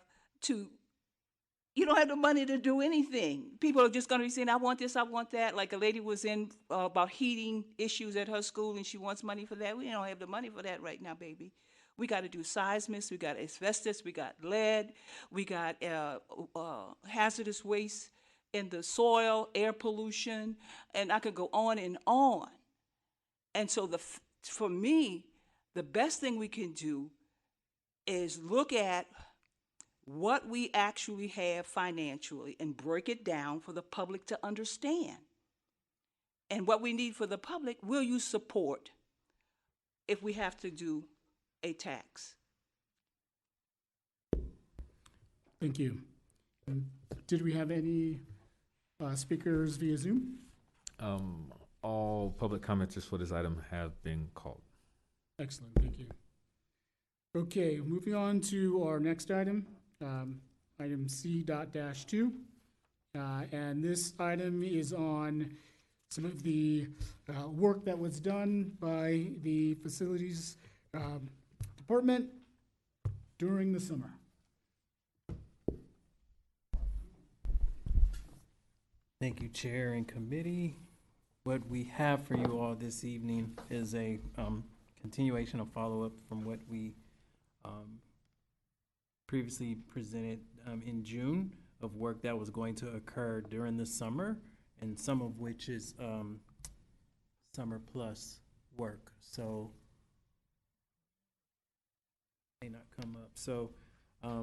the money to do anything. People are just gonna be saying, I want this, I want that. Like a lady was in about heating issues at her school and she wants money for that. We don't have the money for that right now, baby. We gotta do seismics, we got asbestos, we got lead, we got hazardous waste in the soil, air pollution, and I could go on and on. And so for me, the best thing we can do is look at what we actually have financially and break it down for the public to understand. And what we need for the public, will you support if we have to do a tax? Thank you. Did we have any speakers via Zoom? All public commenters for this item have been called. Excellent, thank you. Okay, moving on to our next item, item C.-2. And this item is on some of the work that was done by the Facilities Department during the summer. Thank you, Chair and Committee. What we have for you all this evening is a continuation of follow-up from what we previously presented in June of work that was going to occur during the summer, and some of which is summer plus work. So may not come up. So oh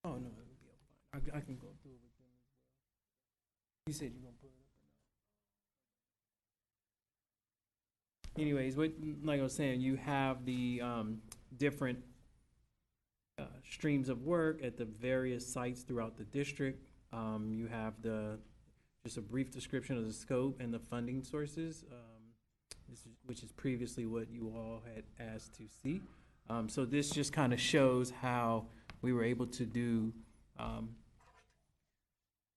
no, it would be fine. I can go through it with them as well. You said you're gonna put it up or not? Anyways, like I was saying, you have the different streams of work at the various sites throughout the district. You have just a brief description of the scope and the funding sources, which is previously what you all had asked to see. So this just kind of shows how we were able to do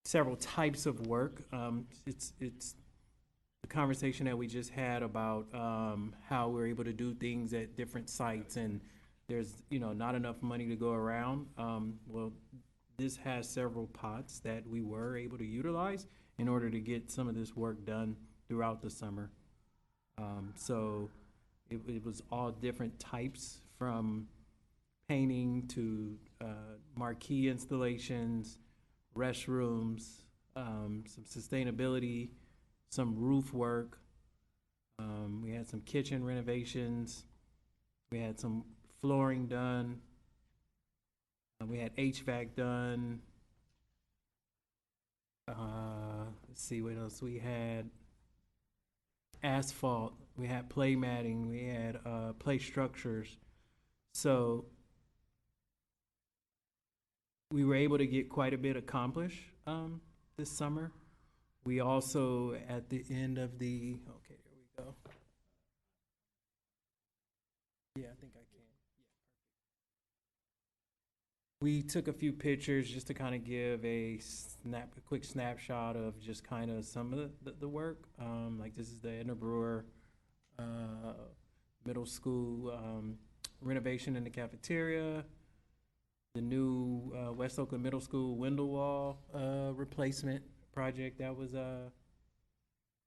several types of work. It's the conversation that we just had about how we're able to do things at different sites, and there's not enough money to go around. Well, this has several pots that we were able to utilize in order to get some of this work done throughout the summer. So it was all different types, from painting to marquee installations, restrooms, some sustainability, some roof work. We had some kitchen renovations. We had some flooring done. We had HVAC done. Let's see what else we had. Asphalt. We had play matting. We had play structures. So we were able to get quite a bit accomplished this summer. We also, at the end of the, okay, there we go. Yeah, I think I can. Yeah, we took a few pictures just to kind of give a quick snapshot of just kind of some of the work. Like this is the Edna Brewer Middle School renovation in the cafeteria. The new West Oakland Middle School window wall replacement project that was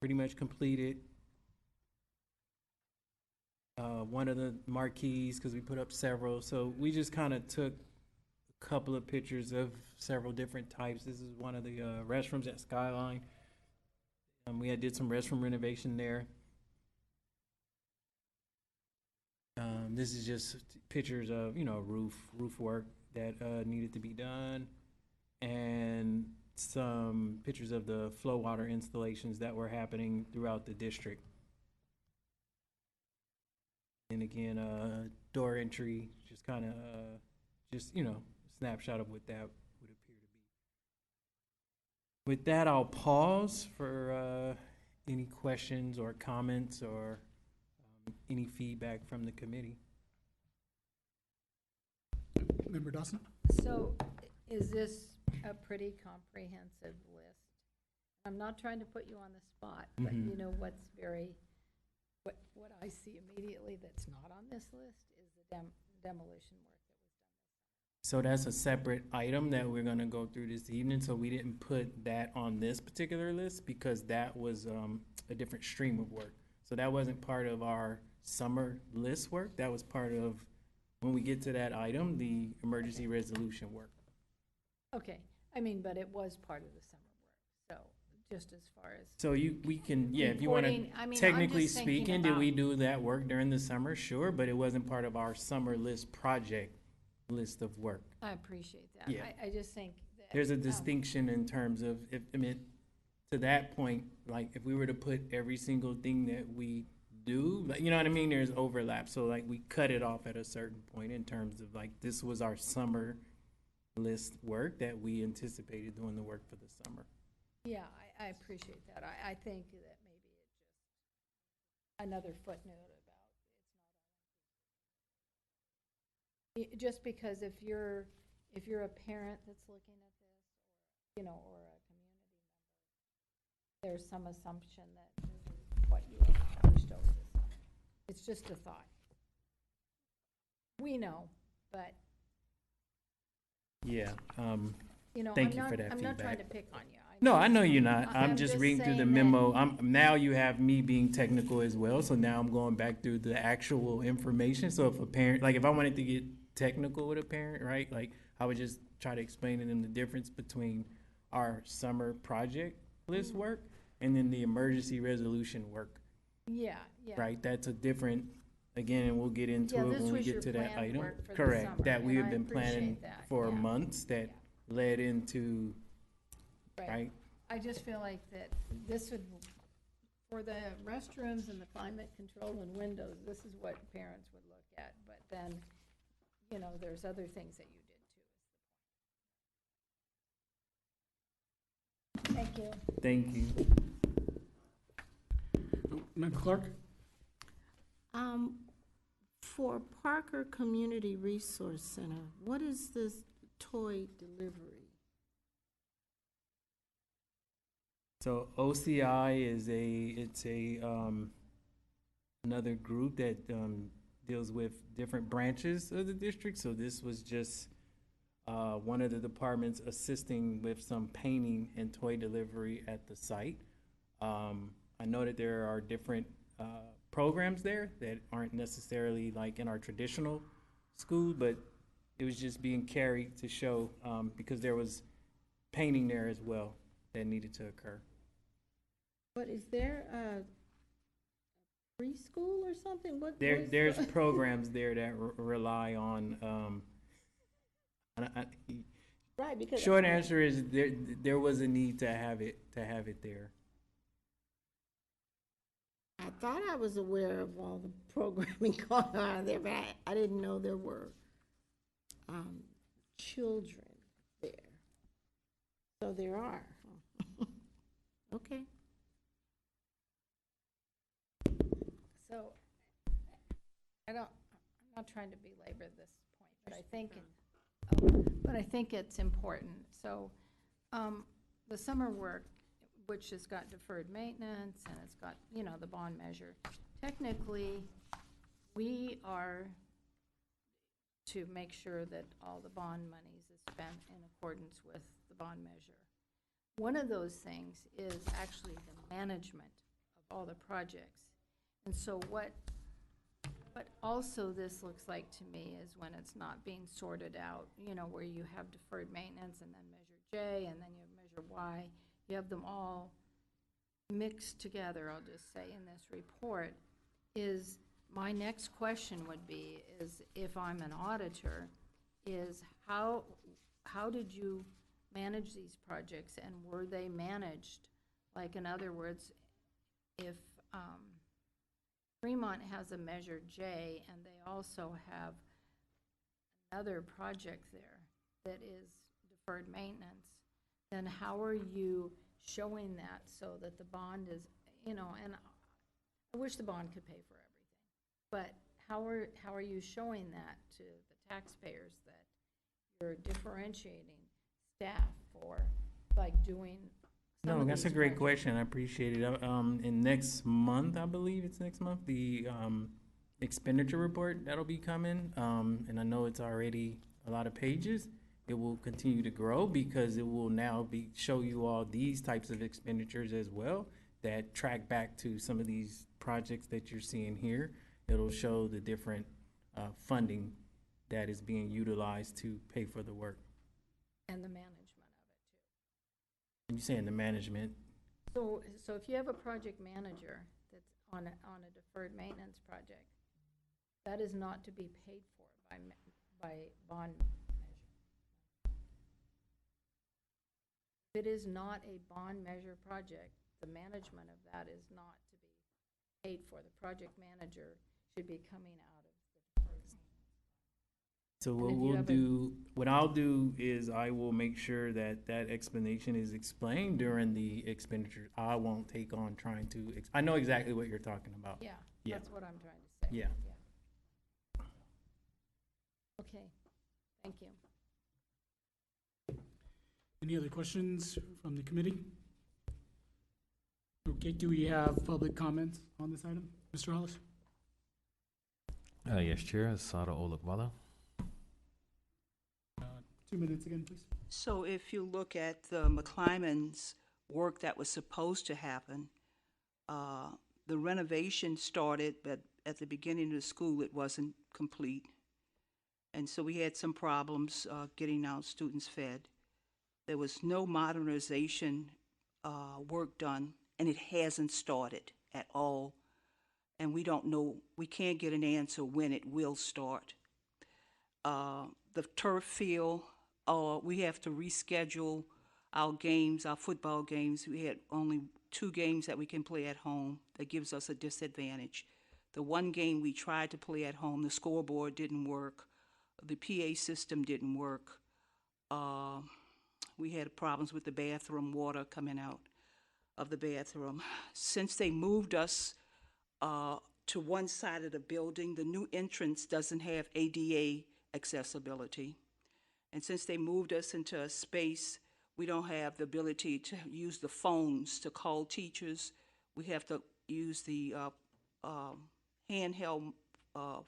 pretty much completed. One of the marquees, because we put up several, so we just kind of took a couple of pictures of several different types. This is one of the restrooms at Skyline. We did some restroom renovation there. This is just pictures of roof work that needed to be done. and some pictures of the flow water installations that were happening throughout the district. And again, door entry, just kind of, snapshot of what that would appear to be. With that, I'll pause for any questions or comments or any feedback from the committee. Member Dawson? So is this a pretty comprehensive list? I'm not trying to put you on the spot, but Mhm. you know what's what I see immediately that's not on this list is the demolition work that was done. So that's a separate item that we're gonna go through this evening, so we didn't put that on this particular list because that was a different stream of work. So that wasn't part of our summer list work, that was part of, when we get to that item, the emergency resolution work. Okay, I mean, but it was part of the summer work, so just as far as. So we can, yeah, if you wanna, reporting, I mean, I'm technically just thinking speaking, did we about- do that work during the summer? Sure, but it wasn't part of our summer list project list of work. I appreciate that. Yeah. I just think that. There's a distinction in terms of, if, I mean, to that point, like, if we were to put every single thing that we do, like, you know what I mean, there's overlap, so like, we cut it off at a certain point in terms of like, this was our summer list work that we anticipated doing the work for the summer. Yeah, I appreciate that. I think that maybe it's just another footnote about it's not. Just because if you're a parent that's looking at this, or, or a community member, there's some assumption that this is what you accomplished over the summer. It's just a thought. We know, but, Yeah, I'm Thank you not, for that I'm not trying to feedback. pick on you. no, I know you're not, I'm I'm just just reading through the saying that- memo, now you have me being technical as well, so now I'm going back through the actual information, so if a parent, like, if I wanted to get technical with a parent, right, like, I would just try to explain to them the difference between our summer project list work and then the emergency resolution work, Yeah, yeah. right? That's a different, again, and we'll get into Yeah, it this when we was get your to that planned item. work for the Correct, summer, that we and have I been planning appreciate that, for yeah. months that led into, right? I just feel like that this would, for the restrooms and the climate control and windows, this is what parents would look at. But then, there's other things that you did too. Thank you. Thank you. Member Clark? For Parker Community Resource Center, what is this toy delivery? So OCI is another group that deals with different branches of the district. So this was just one of the departments assisting with some painting and toy delivery at the site. I know that there are different programs there that aren't necessarily like in our traditional school, but it was just being carried to show, because there was painting there as well that needed to occur. But is there a preschool or something? There's programs there that rely on, Right, because. short answer is there was a need to have it there. I thought I was aware of all the programming going on there, but I didn't know there were children there. So there are. Okay. So, I'm not trying to belabor this point, but I think it's important. So, the summer work, which has got deferred maintenance and it's got, the bond measure. Technically, we are to make sure that all the bond monies is spent in accordance with the bond measure. One of those things is actually the management of all the projects. And so what also this looks like to me is when it's not being sorted out, where you have deferred maintenance and then measure J and then you have measure Y, you have them all mixed together, I'll just say, in this report, is my next question would be, is if I'm an auditor, is how did you manage these projects, and were they managed? Like, in other words, if Fremont has a Measure J, and they also have another project there that is deferred maintenance, then how are you showing that so that the bond is, and I wish the bond could pay for everything, but how are you showing that to the taxpayers that you're differentiating staff for, like, doing some No, of that's a these great projects? question. I appreciate it. In next month, I believe it's next month, the expenditure report that'll be coming. And I know it's already a lot of pages. It will continue to grow because it will now show you all these types of expenditures as well that track back to some of these projects that you're seeing here. It'll show the different funding that is being utilized to pay for the work. And the management of it, too. You saying the management? So if you have a project manager that's on a deferred maintenance project, that is not to be paid for by bond measure. If it is not a bond measure project, the management of that is not to be paid for. The project manager should be coming out of the deferred maintenance. So And if you have what I'll do is I will make sure that that explanation is explained during the expenditure. I won't take on trying to, I know exactly what you're talking about. Yeah, Yeah. that's what I'm trying to say. Yeah. Okay, thank you. Any other questions from the committee? Okay, do we have public comments on this item? Mr. Hollis? Yes, Chair, Asada Olakwala. 2 minutes again, please. So if you look at the McClymonds' work that was supposed to happen, the renovation started, but at the beginning of the school, it wasn't complete. And so we had some problems getting our students fed. There was no modernization work done, and it hasn't started at all. And we don't know, we can't get an answer when it will start. The turf field, we have to reschedule our games, our football games. We had only 2 games that we can play at home. That gives us a disadvantage. The one game we tried to play at home, the scoreboard didn't work. The PA system didn't work. We had problems with the bathroom, water coming out of the bathroom. Since they moved us to one side of the building, the new entrance doesn't have ADA accessibility. And since they moved us into a space, we don't have the ability to use the phones to call teachers. We have to use the handheld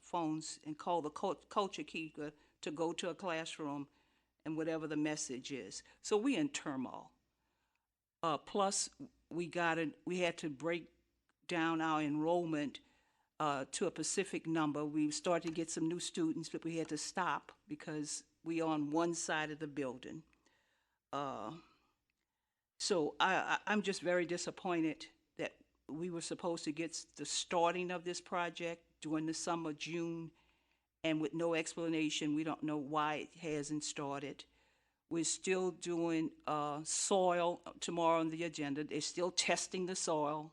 phones and call the culture keeper to go to a classroom and whatever the message is. So we in turmoil. Plus, we had to break down our enrollment to a specific number. We started to get some new students, but we had to stop because we on one side of the building. So I'm just very disappointed that we were supposed to get the starting of this project during the summer, June, and with no explanation, we don't know why it hasn't started. We're still doing soil tomorrow on the agenda. They're still testing the soil.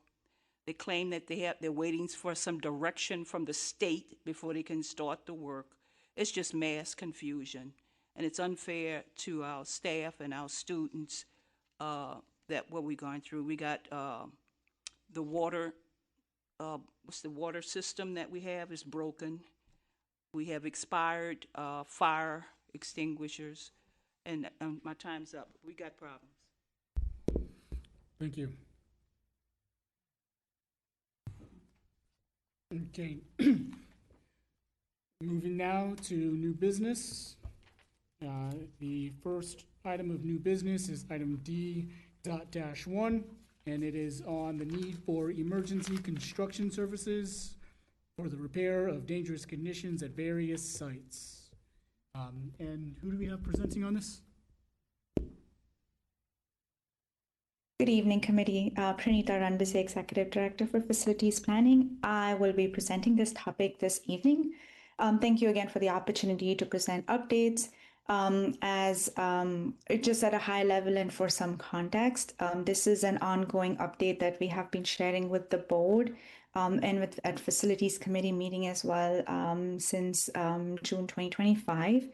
They claim that they're waiting for some direction from the state before they can start the work. It's just mass confusion, and it's unfair to our staff and our students that what we're going through. We got the water. What's the water system that we have is broken. We have expired fire extinguishers, and my time's up. We got problems. Thank you. Okay. Moving now to new business. The first item of new business is item D.-1, and it is on the need for emergency construction services for the repair of dangerous conditions at various sites. And who do we have presenting on this? Good evening, committee. Prrenita, Ranbis, Executive Director for Facilities Planning. I will be presenting this topic this evening. Thank you again for the opportunity to present updates. Just at a high level and for some context, this is an ongoing update that we have been sharing with the board and with at facilities committee meeting as well since June 2025.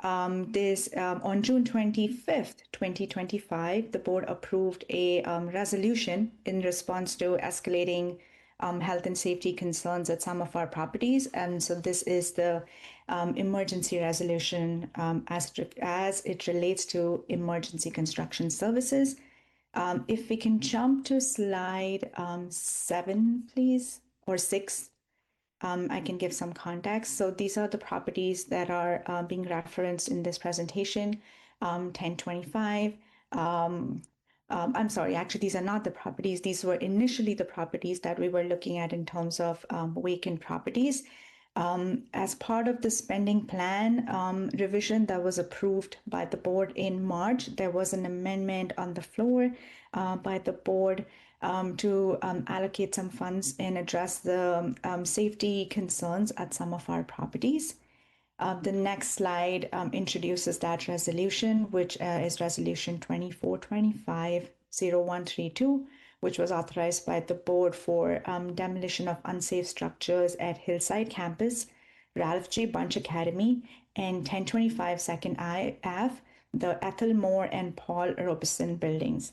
On June 25th, 2025, the board approved a resolution in response to escalating health and safety concerns at some of our properties. And so this is the emergency resolution as it relates to emergency construction services. If we can jump to slide 7, please, or 6. I can give some context. So these are the properties that are being referenced in this presentation, 1025. I'm sorry, actually, these are not the properties. These were initially the properties that we were looking at in terms of vacant properties. As part of the spending plan revision that was approved by the board in March, there was an amendment on the floor by the board to allocate some funds and address the safety concerns at some of our properties. The next slide introduces that resolution, which is Resolution 2425-0132, which was authorized by the board for demolition of unsafe structures at Hillside Campus, Ralph J. Bunch Academy, and 1025 Second Ave, the Ethel Moore and Paul Robeson buildings.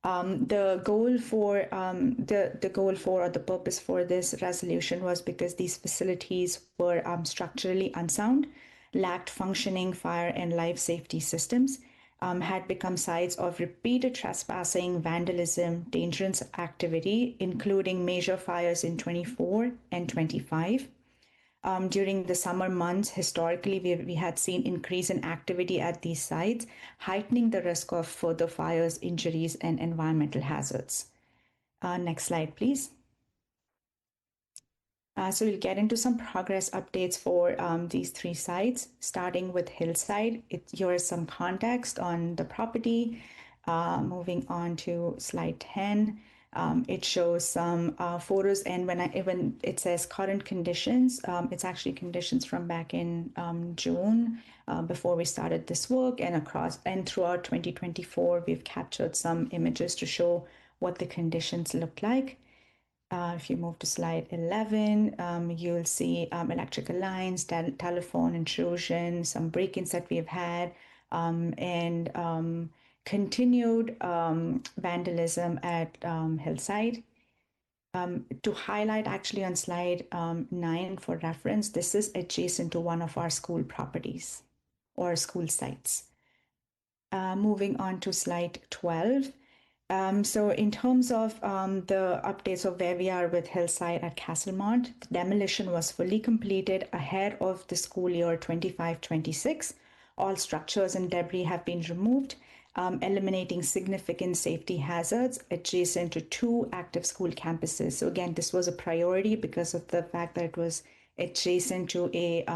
The goal for or the purpose for this resolution was because these facilities were structurally unsound, lacked functioning fire and life safety systems, had become sites of repeated trespassing, vandalism, dangerous activity, including major fires in 24 and 25. During the summer months, historically, we had seen increase in activity at these sites, heightening the risk of further fires, injuries, and environmental hazards. Next slide, please. So we'll get into some progress updates for these 3 sites, starting with Hillside. Here is some context on the property. Moving on to slide 10. It shows some photos, and when it says current conditions, it's actually conditions from back in June before we started this work, and throughout 2024, we've captured some images to show what the conditions look like. If you move to slide 11, you'll see electrical lines, telephone intrusion, some break-ins that we've had, and continued vandalism at Hillside. To highlight actually on slide 9 for reference, this is adjacent to one of our school properties or school sites. Moving on to slide 12. So in terms of the updates of where we are with Hillside at Castlemont, the demolition was fully completed ahead of the school year 25-26. All structures and debris have been removed, eliminating significant safety hazards adjacent to 2 active school campuses. So again, this was a priority because of the fact that it was adjacent to a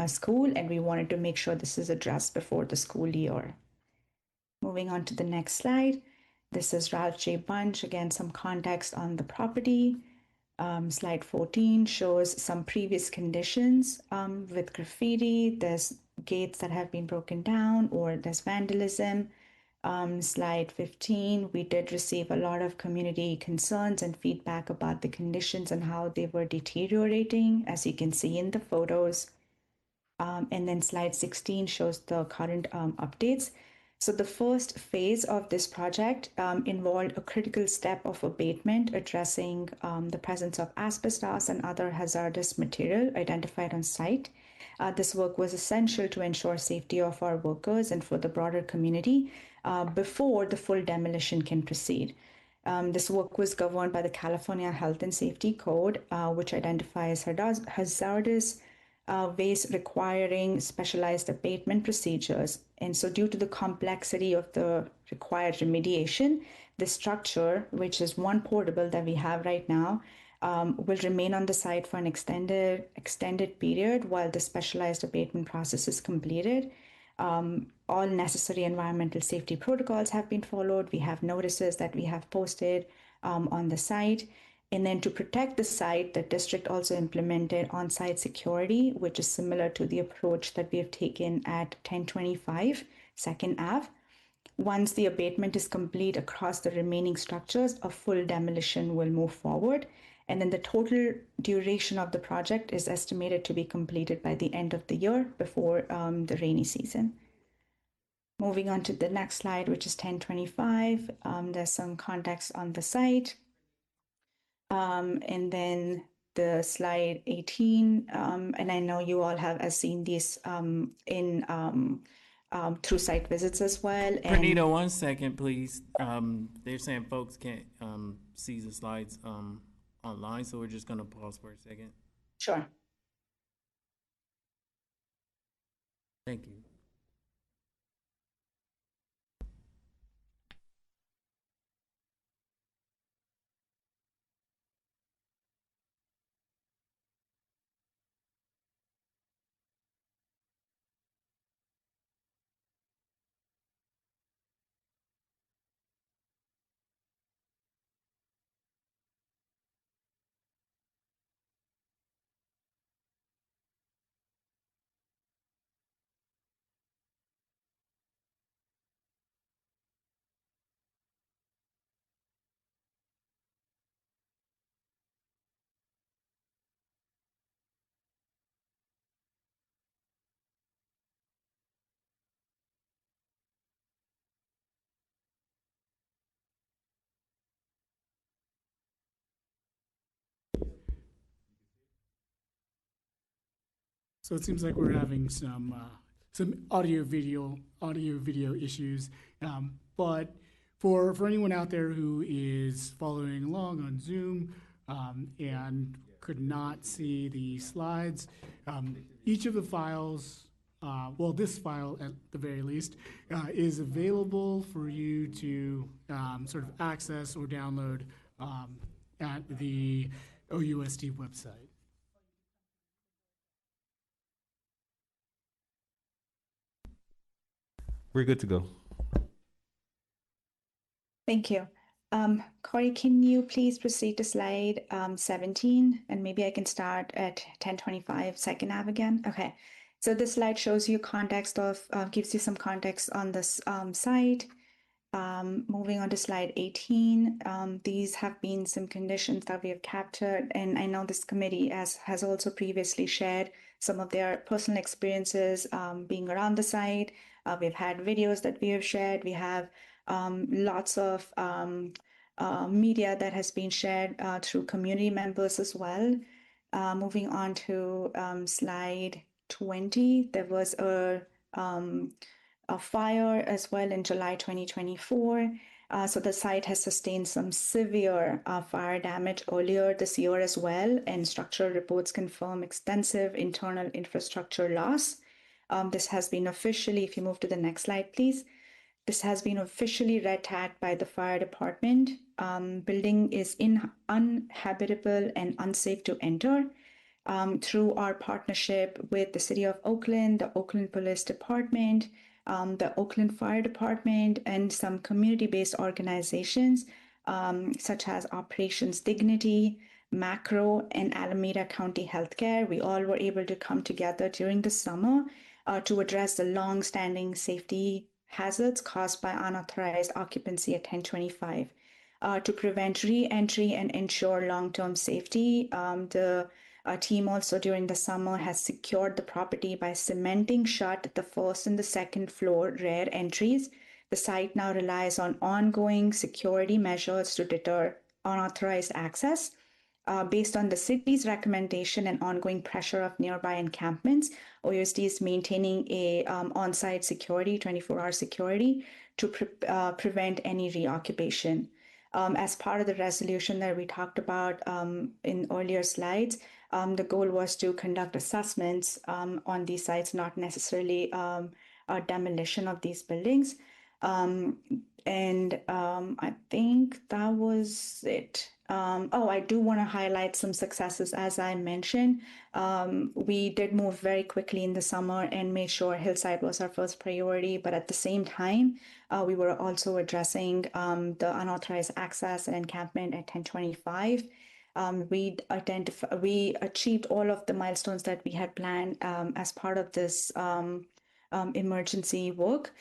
school, and we wanted to make sure this is addressed before the school year. Moving on to the next slide. This is Ralph J. Bunch. Again, some context on the property. Slide 14 shows some previous conditions with graffiti. There's gates that have been broken down, or there's vandalism. Slide 15, we did receive a lot of community concerns and feedback about the conditions and how they were deteriorating, as you can see in the photos. And then slide 16 shows the current updates. So the first phase of this project involved a critical step of abatement addressing the presence of asbestos and other hazardous material identified on site. This work was essential to ensure safety of our workers and for the broader community before the full demolition can proceed. This work was governed by the California Health and Safety Code, which identifies hazardous waste requiring specialized abatement procedures. And so due to the complexity of the required remediation, the structure, which is one portable that we have right now, will remain on the site for an extended period while the specialized abatement process is completed. All necessary environmental safety protocols have been followed. We have notices that we have posted on the site. And then to protect the site, the district also implemented on-site security, which is similar to the approach that we have taken at 1025 Second Ave. Once the abatement is complete across the remaining structures, a full demolition will move forward. And then the total duration of the project is estimated to be completed by the end of the year before the rainy season. Moving on to the next slide, which is 1025, there's some context on the site. And then the slide 18, and I know you all have seen these through site visits as well. And Prrenita, 1 second, please. They're saying folks can't see the slides online, so we're just gonna pause for a second. sure. Thank you. So it seems like we're having some audio video issues. But for anyone out there who is following along on Zoom and could not see the slides, each of the files, well, this file at the very least, is available for you to sort of access or download at the OUSD website. We're good to go. Thank you. Corey, can you please proceed to slide 17? And maybe I can start at 1025 Second Ave again. Okay. So this slide shows you context of, gives you some context on this site. Moving on to slide 18, these have been some conditions that we have captured, and I know this committee has also previously shared some of their personal experiences being around the site. We've had videos that we have shared. We have lots of media that has been shared through community members as well. Moving on to slide 20, there was a fire as well in July 2024. So the site has sustained some severe fire damage earlier this year as well, and structural reports confirm extensive internal infrastructure loss. This has been officially, if you move to the next slide, please. This has been officially red tagged by the fire department. Building is uninhabitable and unsafe to enter. Through our partnership with the City of Oakland, the Oakland Police Department, the Oakland Fire Department, and some community-based organizations such as Operations Dignity, Macro, and Alameda County Healthcare, we all were able to come together during the summer to address the long-standing safety hazards caused by unauthorized occupancy at 1025. To prevent re-entry and ensure long-term safety, the team also during the summer has secured the property by cementing shut the first and the second floor rear entries. The site now relies on ongoing security measures to deter unauthorized access. Based on the city's recommendation and ongoing pressure of nearby encampments, OUSD is maintaining a on-site security, 24-hour security, to prevent any reoccupation. As part of the resolution that we talked about in earlier slides, the goal was to conduct assessments on these sites, not necessarily a demolition of these buildings. I think that was it. I do want to highlight some successes. As I mentioned, we did move very quickly in the summer and made sure Hillside was our first priority. But at the same time, we were also addressing the unauthorized access and encampment at 1025. we achieved all of the milestones that we had planned as part of this emergency work.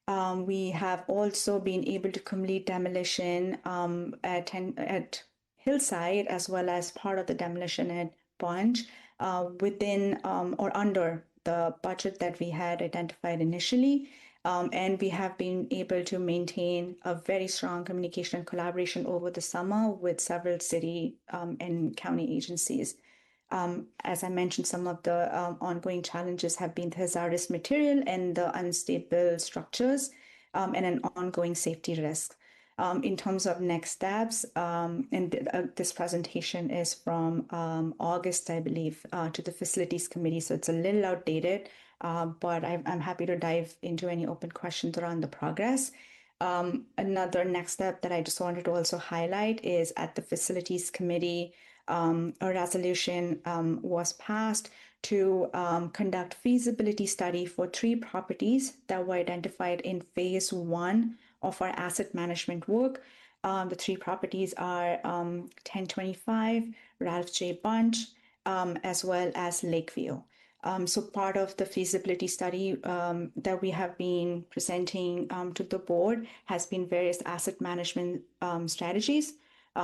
We have also been able to complete demolition at Hillside, as well as part of the demolition at Bunch within or under the budget that we had identified initially. And we have been able to maintain a very strong communication and collaboration over the summer with several city and county agencies. As I mentioned, some of the ongoing challenges have been the hazardous material and the unstable structures and an ongoing safety risk. In terms of next steps, this presentation is from August, I believe, to the Facilities Committee, so it's a little outdated, but I'm happy to dive into any open questions around the progress. Another next step that I just wanted to also highlight is at the Facilities Committee, a resolution was passed to conduct feasibility study for 3 properties that were identified in phase 1 of our asset management work. The 3 properties are 1025, Ralph J. Bunch, as well as Lakeview. So part of the feasibility study that we have been presenting to the board has been various asset management strategies.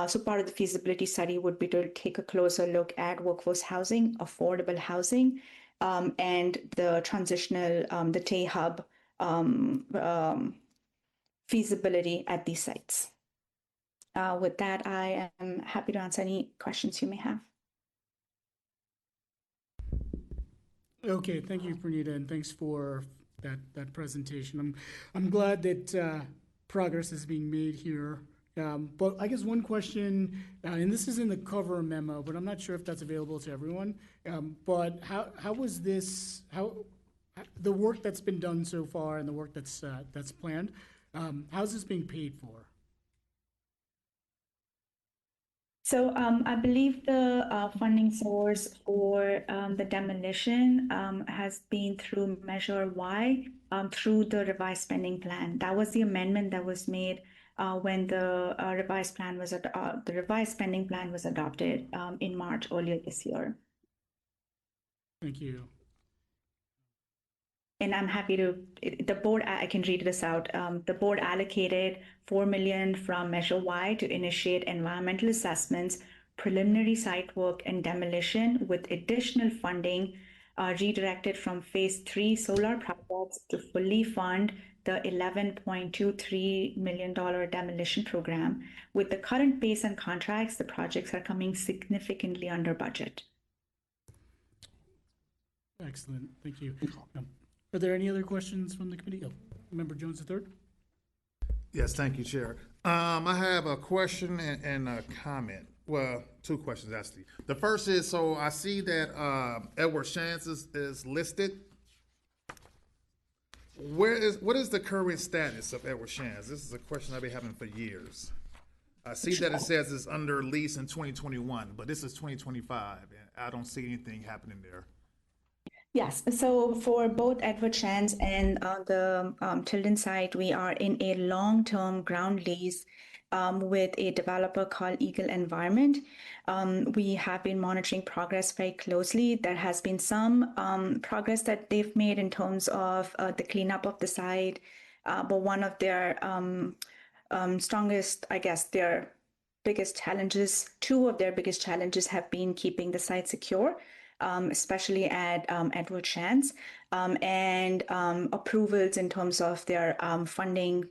So part of the feasibility study would be to take a closer look at workforce housing, affordable housing, and the transitional, the T-Hub feasibility at these sites. With that, I am happy to answer any questions you may have. Okay, thank you, Prrenita, and thanks for that presentation. I'm glad that progress is being made here. But I guess one question, and this is in the cover memo, but I'm not sure if that's available to everyone. But how was this? The work that's been done so far and the work that's planned? How's this being paid for? So I believe the funding source for the demolition has been through Measure Y through the revised spending plan. That was the amendment that was made when the revised spending plan was adopted in March earlier this year. Thank you. And I'm happy to, the board, I can read this out. The board allocated $4 million from Measure Y to initiate environmental assessments, preliminary site work, and demolition, with additional funding redirected from Phase 3 solar projects to fully fund the $11.23 million demolition program. With the current pace and contracts, the projects are coming significantly under budget. Excellent, thank you. Are there any other questions from the committee? Oh, Member Jones III? Yes, thank you, Chair. I have a question and a comment. Well, 2 questions, actually. The first is, so I see that Edward Shands is listed. What is the current status of Edward Shands? This is a question I've been having for years. I see that it says it's under lease in 2021, but this is 2025, and I don't see anything happening there. Yes, so for both Edward Shands and the Tilden site, we are in a long-term ground lease with a developer called Eagle Environment. We have been monitoring progress very closely. There has been some progress that they've made in terms of the cleanup of the site, but one of their strongest, I guess, their biggest challenges, 2 of their biggest challenges have been keeping the site secure. Especially at Edward Shands, and approvals in terms of their funding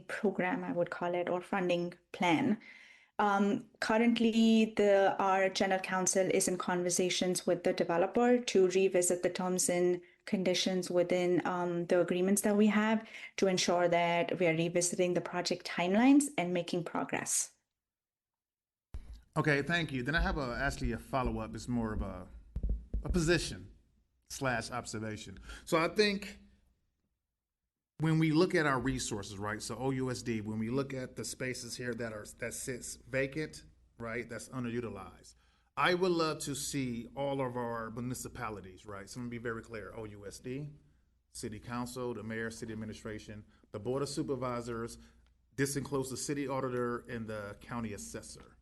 program, I would call it, or funding plan. Currently, our general counsel is in conversations with the developer to revisit the terms and conditions within the agreements that we have to ensure that we are revisiting the project timelines and making progress. Okay, thank you. Then I have actually a follow-up. It's more of a position / observation. So I think when we look at our resources, right? So OUSD, when we look at the spaces here that sits vacant, right? That's underutilized. I would love to see all of our municipalities, right? So I'm gonna be very clear: OUSD, City Council, the Mayor, City Administration, the Board of Supervisors. This includes the City Auditor and the County Assessor.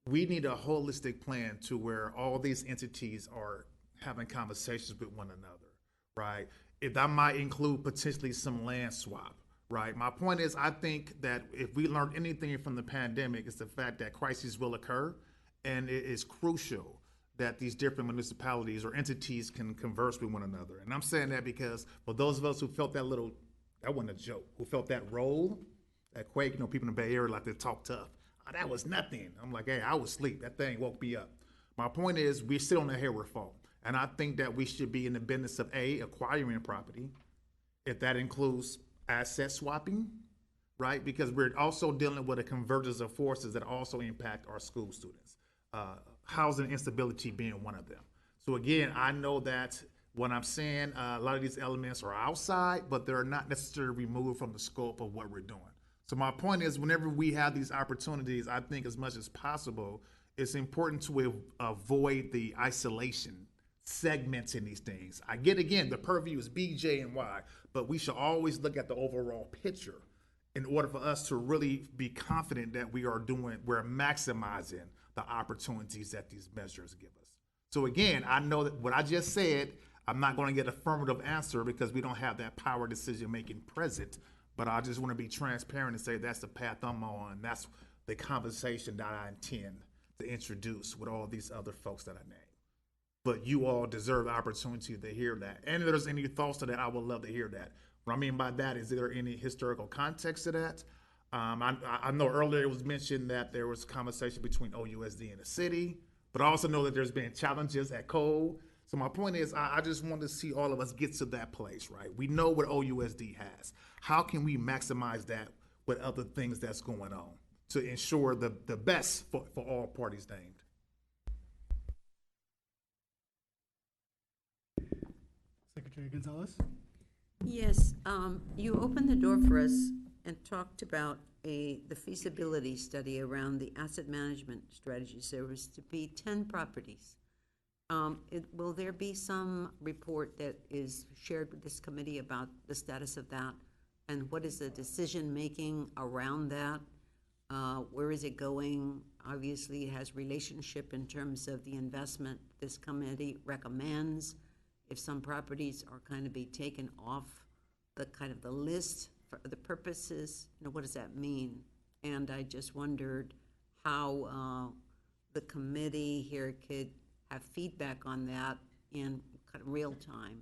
we need a holistic plan to where all these entities are having conversations with one another, right? If that might include potentially some land swap, right? My point is, I think that if we learned anything from the pandemic, it's the fact that crises will occur, and it is crucial that these different municipalities or entities can converse with one another. And I'm saying that because for those of us who felt that wasn't a joke, who felt that roll, that quake, people in the Bay Area like they talk tough. Oh, that was nothing. I'm like, hey, I was asleep. That thing woke me up. My point is, we sit on the Hayward Fault. And I think that we should be in the business of acquiring property, if that includes asset swapping, right? Because we're also dealing with a convergence of forces that also impact our school students. Housing instability being one of them. So again, I know that what I'm saying, a lot of these elements are outside, but they're not necessarily removed from the scope of what we're doing. So my point is, whenever we have these opportunities, I think as much as possible, it's important to avoid the isolation, segmenting these things. I get, again, the purview is B, J, and Y, but we should always look at the overall picture in order for us to really be confident that we're maximizing the opportunities that these measures give us. So again, I know that what I just said, I'm not going to get an affirmative answer because we don't have that power decision-making present, but I just want to be transparent and say that's the path I'm on. That's the conversation that I intend to introduce with all these other folks that I named. But you all deserve the opportunity to hear that. And if there's any thoughts to that, I would love to hear that. What I mean by that is there any historical context to that? I know earlier it was mentioned that there was conversation between OUSD and the city, but I also know that there's been challenges at Cole. So my point is, I just want to see all of us get to that place, right? We know what OUSD has. How can we maximize that with other things that's going on to ensure the best for all parties named? Secretary Gonzalez? Yes, you opened the door for us and talked about the feasibility study around the asset management strategies. There was to be 10 properties. Will there be some report that is shared with this committee about the status of that? And what is the decision-making around that? Where is it going? Obviously, it has relationship in terms of the investment this committee recommends. If some properties are kind of be taken off the list for the purposes, what does that mean? And I just wondered how the committee here could have feedback on that in kind of real time.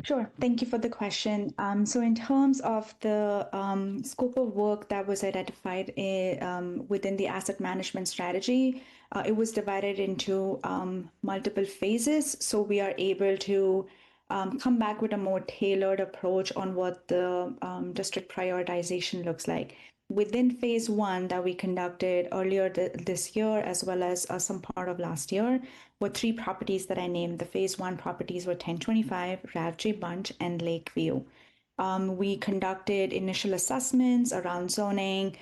Sure. Thank you for the question. So in terms of the scope of work that was identified within the asset management strategy, it was divided into multiple phases. So we are able to come back with a more tailored approach on what the district prioritization looks like. Within phase one that we conducted earlier this year, as well as some part of last year, were 3 properties that I named. The phase one properties were 1025, Ravj Bunch, and Lakeview. We conducted initial assessments around zoning,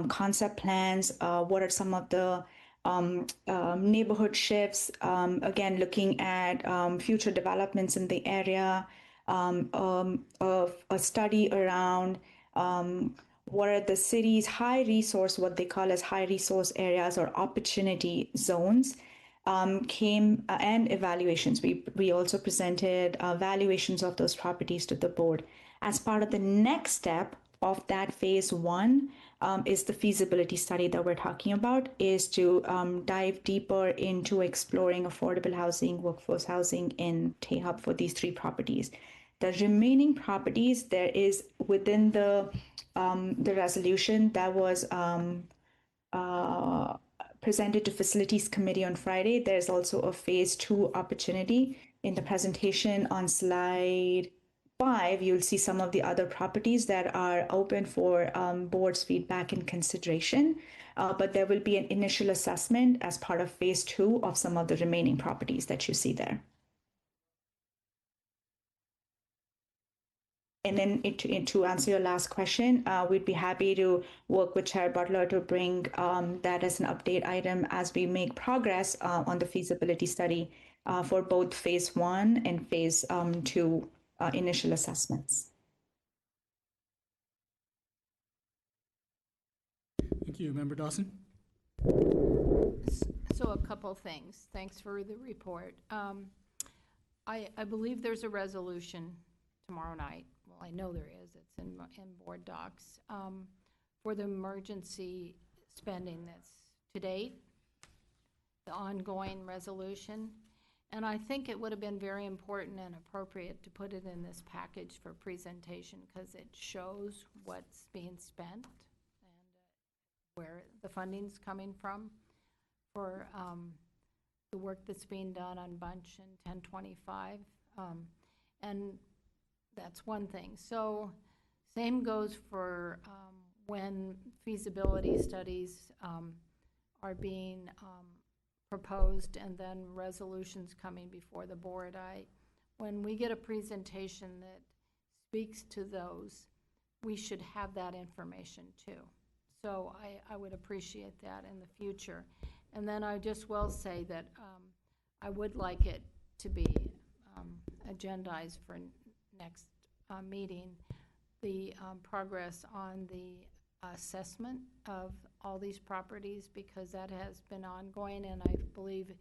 concept plans, what are some of the neighborhood shifts, again, looking at future developments in the area, of a study around what are the city's high resource, what they call as high resource areas or opportunity zones, and evaluations. We also presented valuations of those properties to the board. As part of the next step of that phase one is the feasibility study that we're talking about, is to dive deeper into exploring affordable housing, workforce housing in T-Hub for these 3 properties. The remaining properties, there is within the resolution that was presented to Facilities Committee on Friday. There's also a phase 2 opportunity. In the presentation on slide 5, you'll see some of the other properties that are open for board's feedback and consideration. But there will be an initial assessment as part of phase 2 of some of the remaining properties that you see there. And then to answer your last question, we'd be happy to work with Chair Butler to bring that as an update item as we make progress on the feasibility study for both phase 1 and phase 2 initial assessments. Thank Thank you. Member Dawson? So a couple things. Thanks for the report. I believe there's a resolution tomorrow night. Well, I know there is. It's in board docs for the emergency spending that's to date, the ongoing resolution. And I think it would have been very important and appropriate to put it in this package for presentation because it shows what's being spent and where the funding's coming from for the work that's being done on Bunch and 1025. And that's one thing. So same goes for when feasibility studies are being proposed and then resolutions coming before the board. When we get a presentation that speaks to those, we should have that information too. So I would appreciate that in the future. And then I just will say that I would like it to be agendized for next meeting, the progress on the assessment of all these properties, because that has been ongoing, and I believe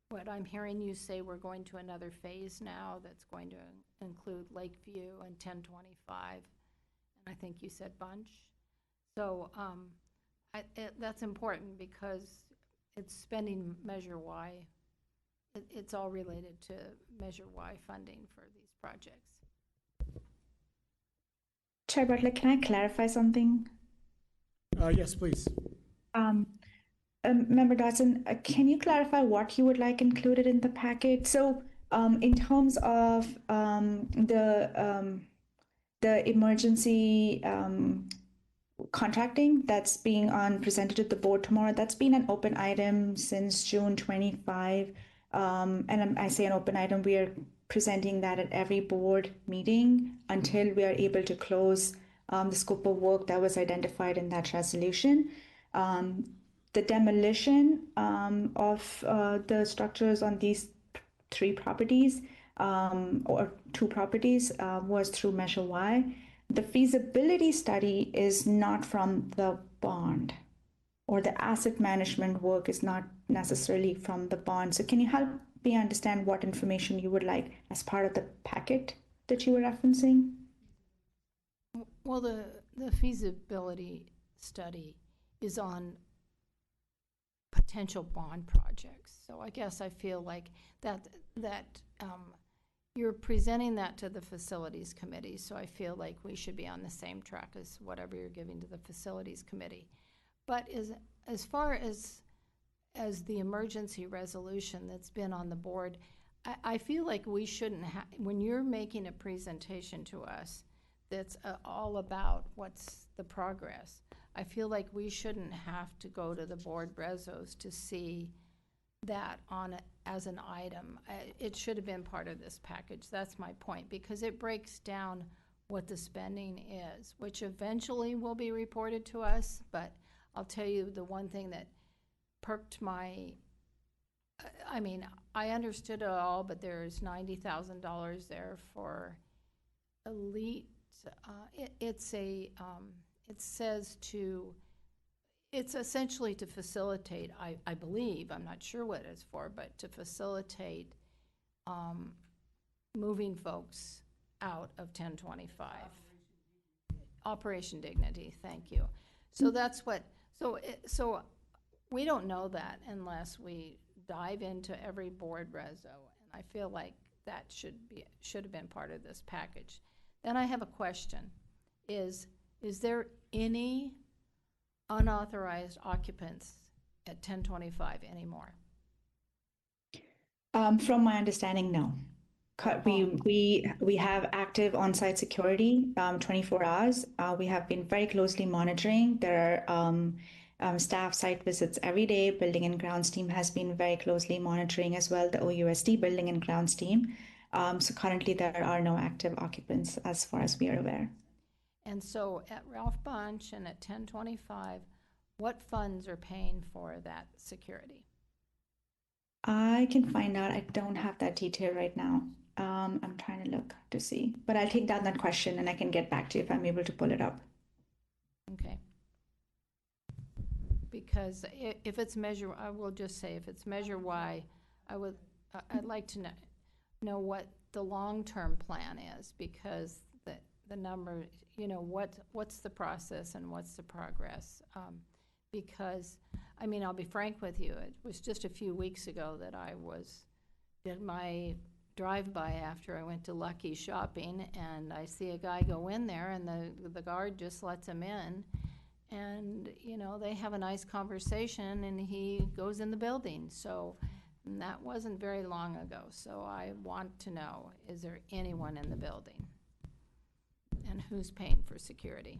what I'm hearing you say, we're going to another phase now that's going to include Lakeview and 1025, and I think you said Bunch. So that's important because it's spending Measure Y. It's all related to Measure Y funding for these projects. Chair Butler, can I clarify something? Yes, please. Member Dawson, can you clarify what you would like included in the packet? So in terms of the emergency contracting that's being presented to the board tomorrow, that's been an open item since June 25. And I say an open item, we are presenting that at every board meeting until we are able to close the scope of work that was identified in that resolution. The demolition of the structures on these three properties or two properties was through Measure Y. The feasibility study is not from the bond, or the asset management work is not necessarily from the bond. So can you help me understand what information you would like as part of the packet that you were referencing? Well, the feasibility study is on potential bond projects. So I guess I feel like that you're presenting that to the facilities committee. So I feel like we should be on the same track as whatever you're giving to the facilities committee. But as far as the emergency resolution that's been on the board, I feel like we shouldn't have, when you're making a presentation to us that's all about what's the progress, I feel like we shouldn't have to go to the board rezos to see that as an item. It should have been part of this package. That's my point, because it breaks down what the spending is, which eventually will be reported to us. But I'll tell you the one thing that perked my, I mean, I understood it all, but there's $90,000 there for elite. It's essentially to facilitate, I believe, I'm not sure what it's for, but to facilitate moving folks out of 1025. Operation Dignity, thank you. So that's what, so we don't know that unless we dive into every board reso, and I feel like that should have been part of this package. Then I have a question. Is there any unauthorized occupants at 1025 anymore? From my understanding, no. We have active on-site security 24 hours. We have been very closely monitoring. There are staff site visits every day. Building and grounds team has been very closely monitoring as well, the OUSD building and grounds team. So currently there are no active occupants as far as we are aware. And so at Ralph Bunch and at 1025, what funds are paying for that security? I can find out. I don't have that detail right now. I'm trying to look to see, but I'll take down that question and I can get back to you if I'm able to pull it up. Okay. because if it's Measure, I will just say, if it's Measure Y, I'd like to know what the long-term plan is, because the number, you know, what's the process and what's the progress? Because, I mean, I'll be frank with you, it was just a few weeks ago that I did my drive-by after I went to Lucky shopping, and I see a guy go in there, and the guard just lets him in, and, you know, they have a nice conversation, and he goes in the building. So and that wasn't very long ago. So I want to know, is there anyone in the building? And who's paying for security?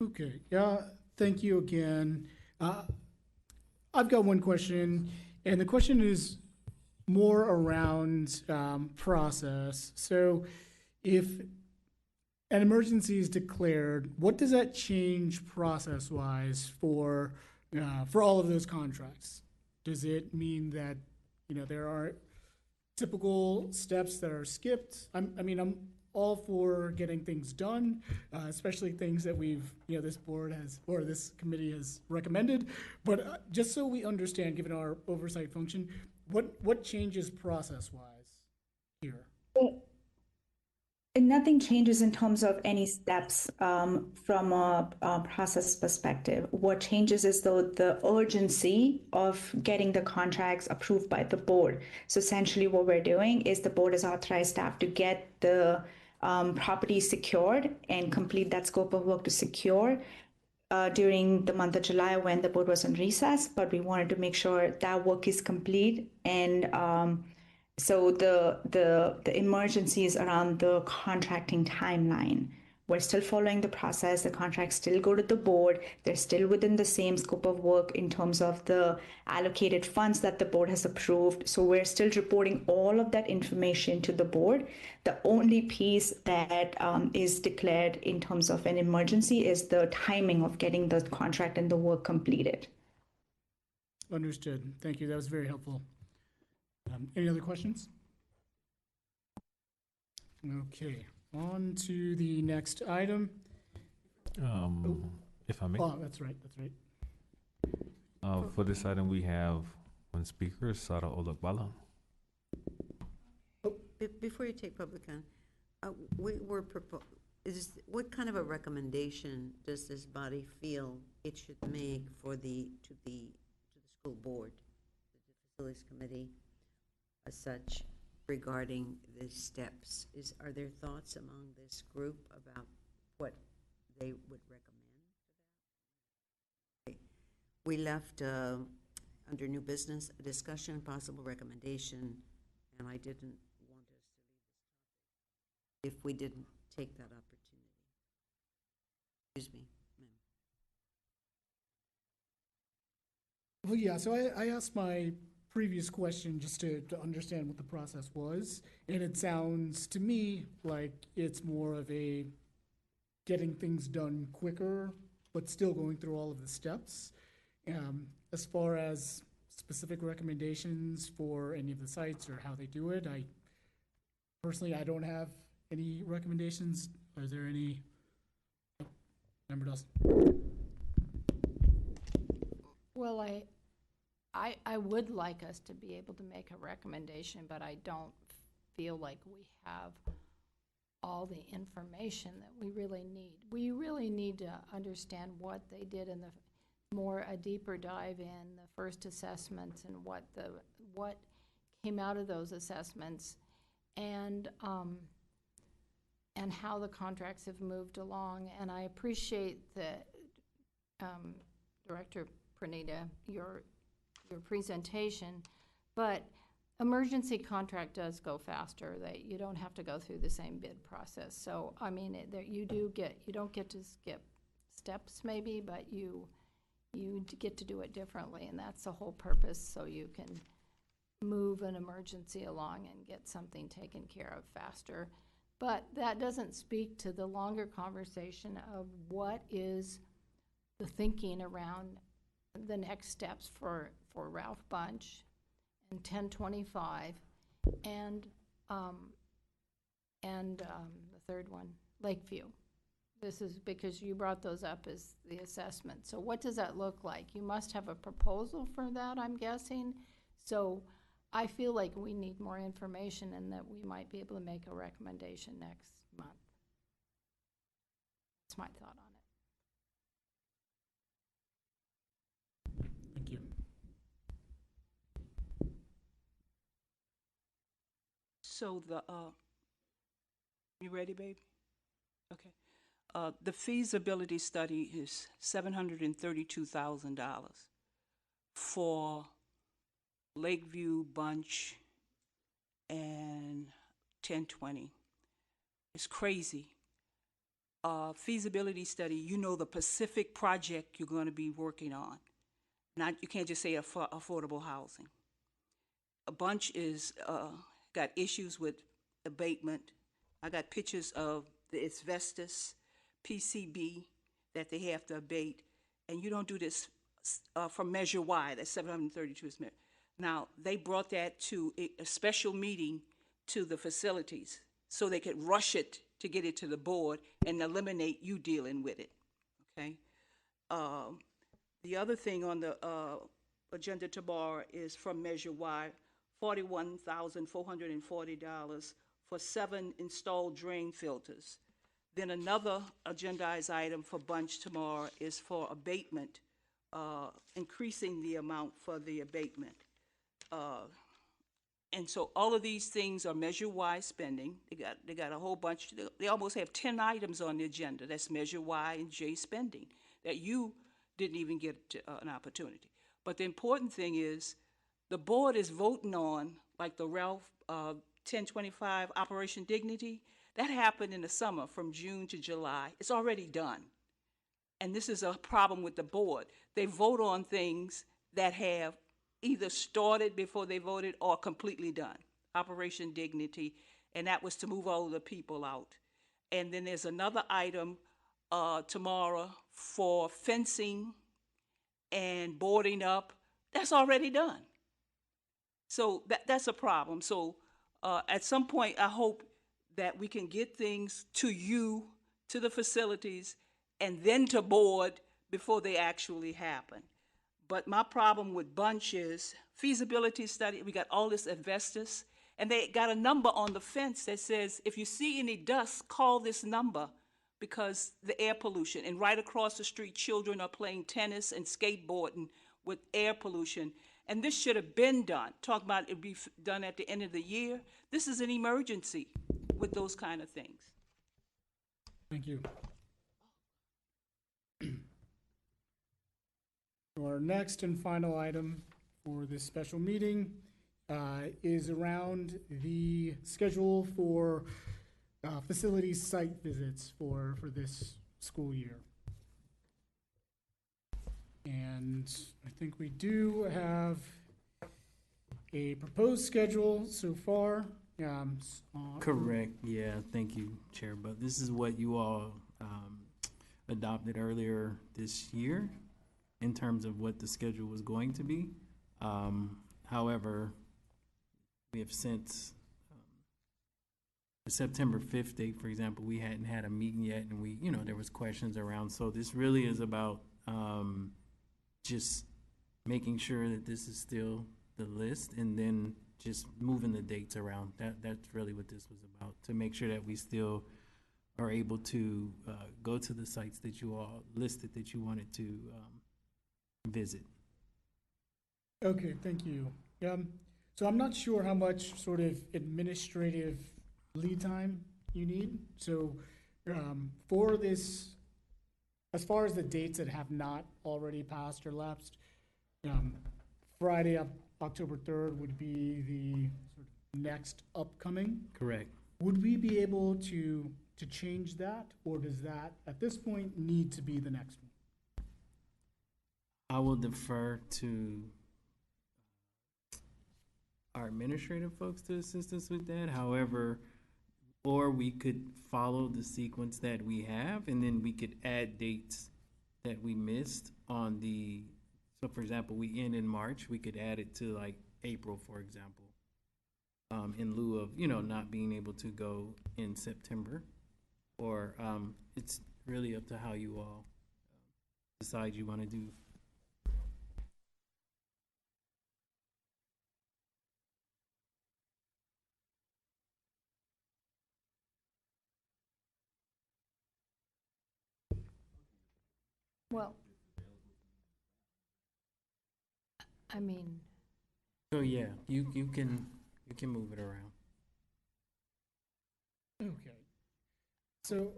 Okay, yeah, thank you again. I've got one question, and the question is more around process. So if an emergency is declared, what does that change process-wise for all of those contracts? Does it mean that, you know, there are typical steps that are skipped? I mean, I'm all for getting things done, especially things that we've, you know, this board has, or this committee has recommended. But just so we understand, given our oversight function, what changes process-wise here? And nothing changes in terms of any steps from a process perspective. What changes is the urgency of getting the contracts approved by the board. So essentially what we're doing is the board has authorized staff to get the property secured and complete that scope of work to secure during the month of July when the board was on recess, but we wanted to make sure that work is complete. And so the emergency is around the contracting timeline. We're still following the process. The contracts still go to the board. They're still within the same scope of work in terms of the allocated funds that the board has approved. So we're still reporting all of that information to the board. The only piece that is declared in terms of an emergency is the timing of getting the contract and the work completed. Understood. Thank you. That was very helpful. Any other questions? Okay, on to the next item. If I may, Oh, that's right, that's right. for this item, we have one speaker, Sara Olakbala. Before you take public comment, what kind of a recommendation does this body feel it should make to the school board, the facilities committee, as such, regarding the steps? Are there thoughts among this group about what they would recommend? We left under new business a discussion, possible recommendation, and I didn't want us to leave this topic if we didn't take that opportunity. Excuse me, ma'am. Well, yeah, so I asked my previous question just to understand what the process was, and it sounds to me like it's more of a getting things done quicker, but still going through all of the steps. As far as specific recommendations for any of the sites or how they do it, I don't have any recommendations. Are there any? Member Dawson. Well, I would like us to be able to make a recommendation, but I don't feel like we have all the information that we really need. We really need to understand what they did in a deeper dive in the first assessments and what came out of those assessments, and how the contracts have moved along. And I appreciate that, Director Prrenita, your presentation, but emergency contract does go faster. That you don't have to go through the same bid process. So I mean, you don't get to skip steps maybe, but you get to do it differently, and that's the whole purpose, so you can move an emergency along and get something taken care of faster. But that doesn't speak to the longer conversation of what is the thinking around the next steps for Ralph Bunch and 1025 and the third one, Lakeview. This is because you brought those up as the assessment. So what does that look like? You must have a proposal for that, I'm guessing. So I feel like we need more information and that we might be able to make a recommendation next month. That's my thought on it. Thank you. So you ready, baby? Okay. The feasibility study is $732,000 for Lakeview, Bunch, and 1020. It's crazy. Feasibility study, you know the Pacific project you're going to be working on. You can't just say affordable housing. A Bunch is got issues with abatement. I got pictures of the asbestos, PCB that they have to abate, and you don't do this from Measure Y, that's 732 is measured. Now, they brought that to a special meeting to the facilities so they could rush it to get it to the board and eliminate you dealing with it, okay? The other thing on the agenda tomorrow is from Measure Y, $41,440 for 7 installed drain filters. Then another agendized item for Bunch tomorrow is for abatement, increasing the amount for the abatement. And so all of these things are Measure Y spending. They got a whole bunch. They almost have 10 items on the agenda. That's Measure Y and J spending that you didn't even get an opportunity. But the important thing is the board is voting on, like the Ralph 1025 Operation Dignity. That happened in the summer from June to July. It's already done. And this is a problem with the board. They vote on things that have either started before they voted or completely done. Operation Dignity, and that was to move all of the people out. And then there's another item tomorrow for fencing and boarding up. That's already done. So that's a problem. So at some point, I hope that we can get things to you, to the facilities, and then to board before they actually happen. But my problem with Bunch is feasibility study, we got all this asbestos, and they got a number on the fence that says, if you see any dust, call this number because the air pollution. And right across the street, children are playing tennis and skateboarding with air pollution. And this should have been done. Talk about it be done at the end of the year. This is an emergency with those kind of things. Thank you. Our next and final item for this special meeting is around the schedule for facility site visits for this school year. And I think we do have a proposed schedule so far. Correct, yeah, thank you, Chair, but this is what you all adopted earlier this year in terms of what the schedule was going to be. However, we have since the September 5th date, for example, we hadn't had a meeting yet, and there was questions around. So this really is about just making sure that this is still the list, and then just moving the dates around. That's really what this was about, to make sure that we still are able to go to the sites that you all listed that you wanted to visit. Okay, thank you. So I'm not sure how much sort of administrative lead time you need. So for this, as far as the dates that have not already passed or lapsed, Friday, October 3rd would be the sort of next upcoming. Correct. Would we be able to change that, or does that, at this point, need to be the next one? I will defer to our administrative folks to assist us with that. However, or we could follow the sequence that we have, and then we could add dates that we missed on the, so for example, we end in March, we could add it to like April, for example, in lieu of, not being able to go in September. or, it's really up to how you all decide you want to do. Well, I mean, So, yeah, you can move it around. Okay. So,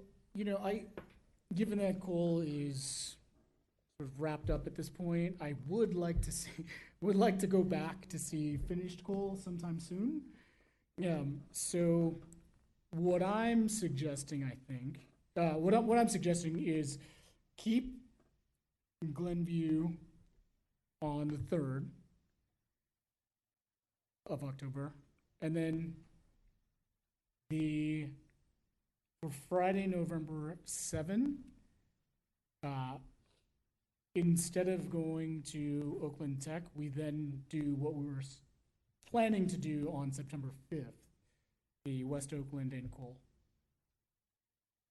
given that Cole is sort of wrapped up at this point, I would like to see, would like to go back to see finished Cole sometime soon. So what I'm suggesting, I think, what I'm suggesting is keep Glenview on the 3rd of October, and then for Friday, November 7, instead of going to Oakland Tech, we then do what we were planning to do on September 5th, the West Oakland and Cole.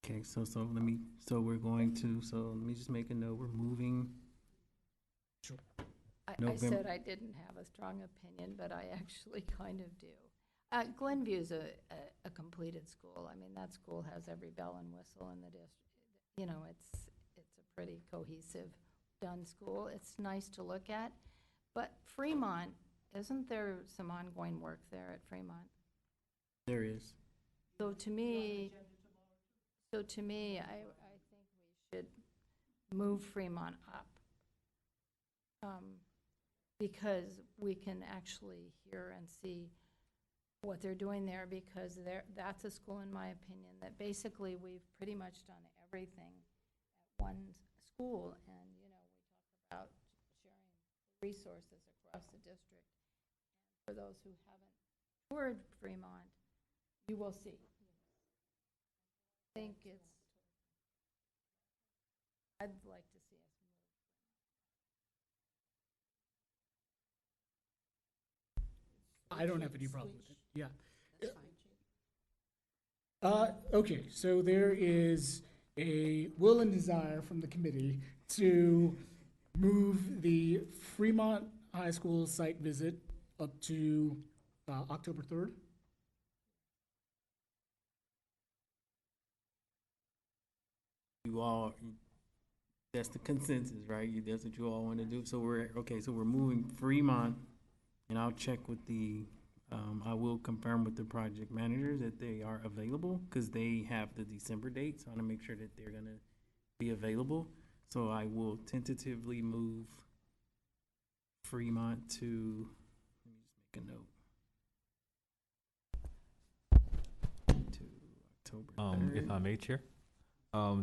Okay, so let me just make a note, we're moving. I November. said I didn't have a strong opinion, but I actually kind of do. Glenview's a completed school. I mean, that school has every bell and whistle in the district. It's a pretty cohesive, done school. It's nice to look at. But Fremont, isn't there some ongoing work there at Fremont? There is. So to me, I think we should move Fremont up. Because we can actually hear and see what they're doing there, because that's a school, in my opinion, that basically we've pretty much done everything at one school. And, we talk about sharing resources across the district. And for those who haven't toured Fremont, you will see. I think I'd like to see us move. I don't have any problem with it. Yeah. That's fine. Okay, so there is a will and desire from the committee to move the Fremont High School site visit up to October 3rd. You all, that's the consensus, right? That's what you all want to do. So we're moving Fremont, and I'll check with I will confirm with the project managers that they are available, because they have the December date, so I want to make sure that they're gonna be available. So I will tentatively move Fremont to, let me just make a note. To October 3rd. If I may, Chair,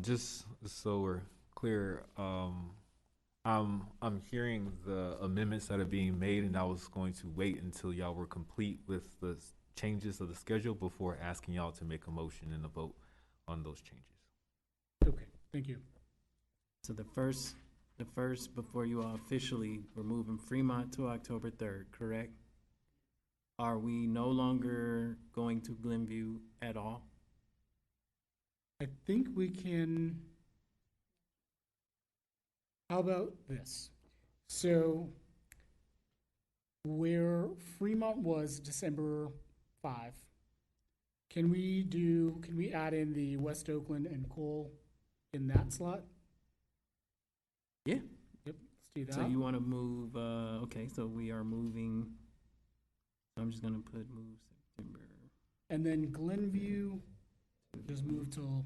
just so we're clear, I'm hearing the amendments that are being made, and I was going to wait until y'all were complete with the changes of the schedule before asking y'all to make a motion and a vote on those changes. Okay, thank you. So the first, before you all officially, we're moving Fremont to October 3rd, correct? Are we no longer going to Glenview at all? I think we can, how about this? So where Fremont was December 5, can we add in the West Oakland and Cole in that slot? Yeah. Yep, let's do that. So you want to move, okay, so we are moving, so I'm just gonna put move September. And then Glenview, just move till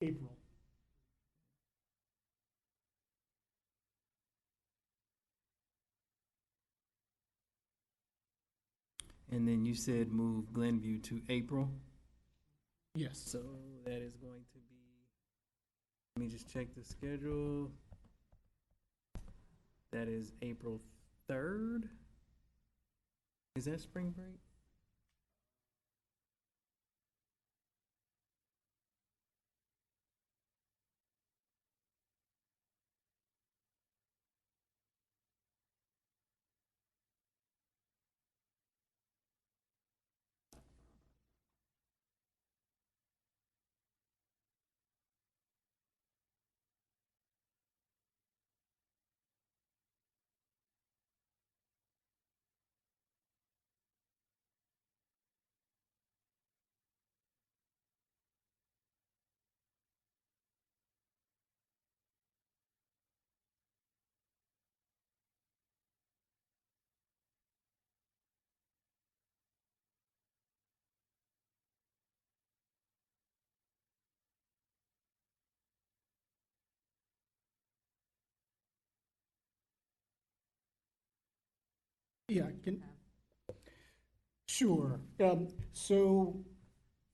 April. And then you said move Glenview to April? Yes. So that is going to be, let me just check the schedule. That is April 3rd. Is that spring break? Yeah, sure. So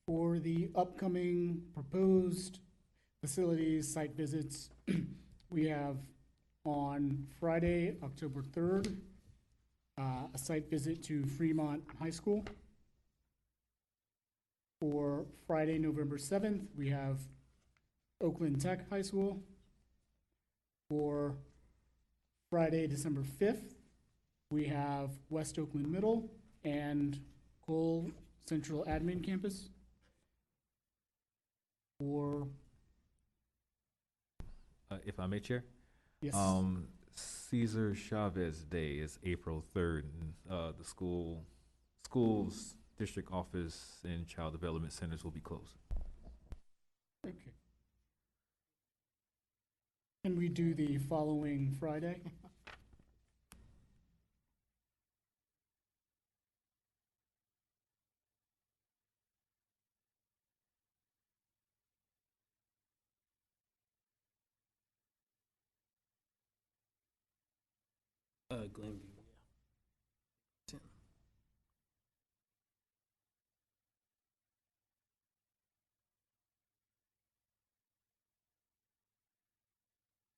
for the upcoming proposed facilities site visits, we have on Friday, October 3rd, a site visit to Fremont High School. For Friday, November 7th, we have Oakland Tech High School. For Friday, December 5th, we have West Oakland Middle and Cole Central Admin Campus. For, If I may, Chair? yes, Cesar Chavez Day is April 3rd, and the school's district office and child development centers will be closed. okay. Can we do the following Friday? Glenview, yeah.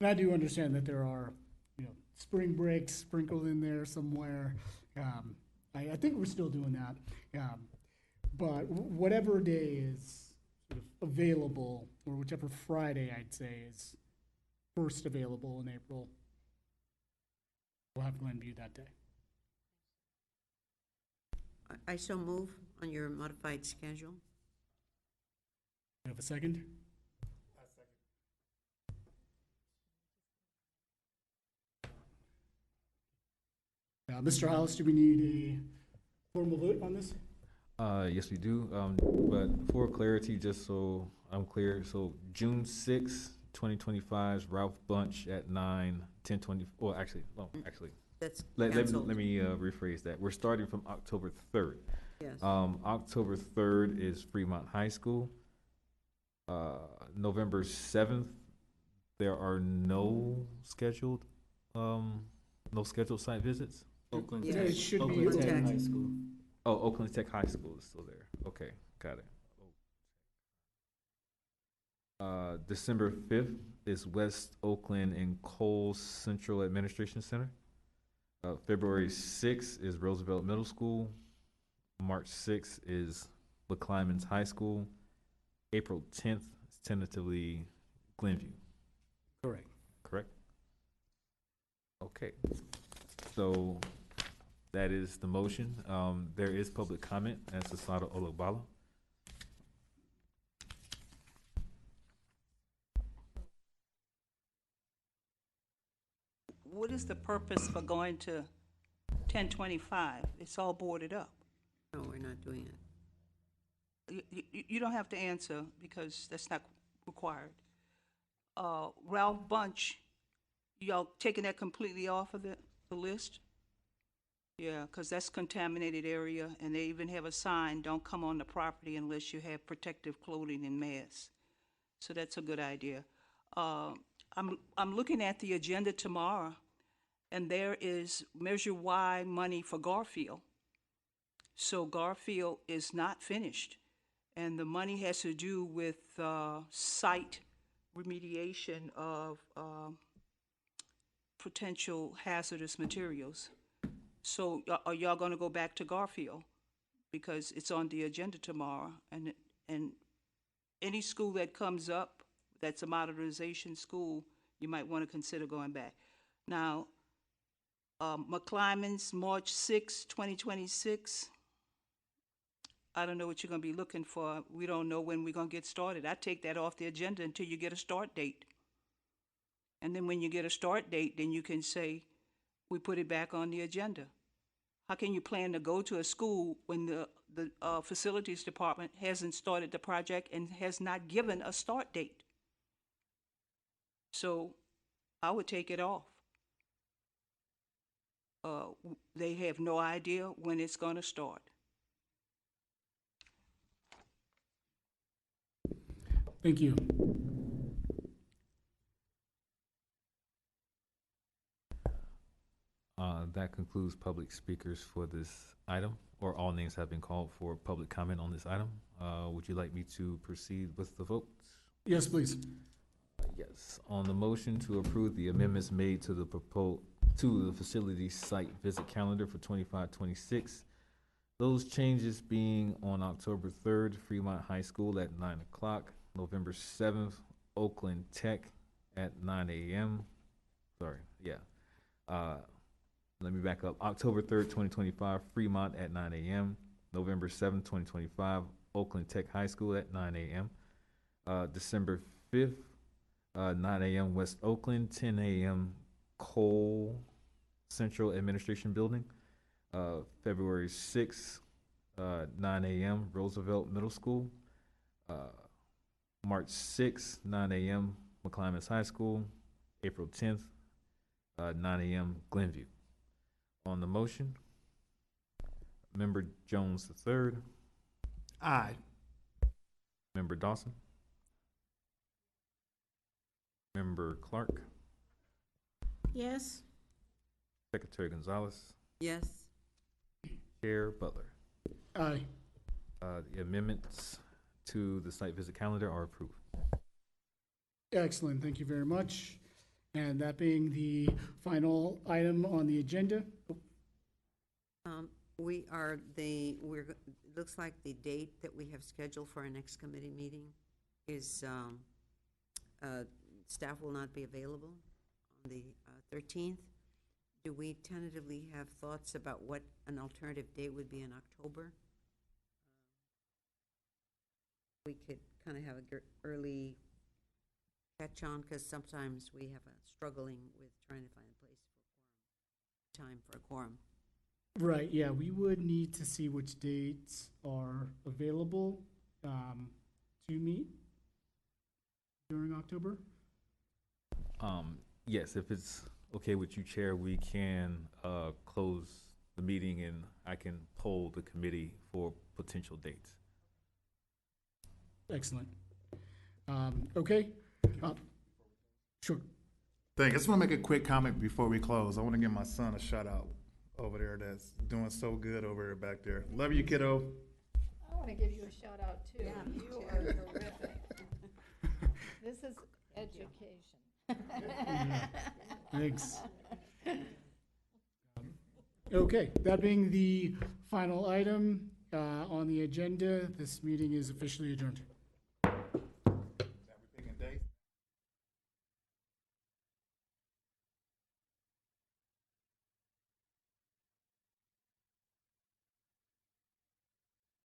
And I do understand that there are, spring breaks sprinkled in there somewhere. I think we're still doing that. But whatever day is sort of available, or whichever Friday I'd say is first available in April, we'll have Glenview that day. I shall move on your modified schedule. We have a second? Mr. Hollis, do we need a formal vote on this? Yes, we do. But for clarity, just so I'm clear, so June 6th, 2025's Ralph Bunch at 10:20. Well, actually, That's let canceled. me rephrase that. We're starting from October 3rd. Yes. October 3rd is Fremont High School. November 7th, there are no scheduled site visits. Oakland Yeah, Tech. it should be Oakland Tech Oakland. High School. Oh, Oakland Tech High School is still there. Okay, got it. December 5th is West Oakland and Cole Central Administration Center. February 6th is Roosevelt Middle School. March 6th is LeClyman's High School. April 10th is tentatively Glenview, Correct. correct? Okay, so that is the motion. There is public comment, as Asada Ologbala. What is the purpose for going to 1025? It's all boarded up. No, we're not doing it. You don't have to answer because that's not required. Ralph Bunch, y'all taking that completely off of the list? Yeah, because that's contaminated area, and they even have a sign, don't come on the property unless you have protective clothing and masks. So that's a good idea. I'm looking at the agenda tomorrow, and there is Measure Y money for Garfield. So Garfield is not finished, and the money has to do with site remediation of potential hazardous materials. So are y'all gonna go back to Garfield? Because it's on the agenda tomorrow, and any school that comes up that's a modernization school, you might want to consider going back. Now, McClymonds, March 6, 2026. I don't know what you're going to be looking for. We don't know when we're going to get started. I take that off the agenda until you get a start date. And then when you get a start date, then you can say, we put it back on the agenda. How can you plan to go to a school when the facilities department hasn't started the project and has not given a start date? So I would take it off. They have no idea when it's going to start. Thank you. That concludes public speakers for this item, or all names have been called for public comment on this item. Would you like me to proceed with the vote? Yes, please. Yes. On the motion to approve the amendments made to the facility site visit calendar for 25-26, those changes being on October 3rd, Fremont High School at 9 o'clock, November 7th, Oakland Tech at 9 a.m. Sorry, yeah. Let me back up. October 3rd, 2025, Fremont at 9 a.m. November 7th, 2025, Oakland Tech High School at 9 a.m. December 5th, 9 a.m. West Oakland, 10 a.m. Cole Central Administration Building. February 6th, 9 a.m. Roosevelt Middle School. March 6th, 9 a.m. McClymonds High School. April 10th, 9 a.m. Glenview. On the motion, Member Jones III, Aye. Member Dawson, Member Clark, Yes? Secretary Gonzalez, Yes. Chair Butler. Aye. The amendments to the site visit calendar are approved. Excellent, thank you very much. And that being the final item on the agenda, It looks like the date that we have scheduled for our next committee meeting is, staff will not be available on the 13th. Do we tentatively have thoughts about what an alternative date would be in October? We could kind of have an early catch on, because sometimes we have a struggling with trying to find a place for quorum, time for a quorum. right, yeah, we would need to see which dates are available to meet during October. Yes, if it's okay with you, Chair, we can close the meeting and I can poll the committee for potential dates. Excellent. Okay, sure. Thank you. I just want to make a quick comment before we close. I want to give my son a shout out over there that's doing so good over there back there. Love you, kiddo. I want to give you a shout out too. You are terrific. This is education. Thanks. Okay, that being the final item on the agenda, this meeting is officially adjourned.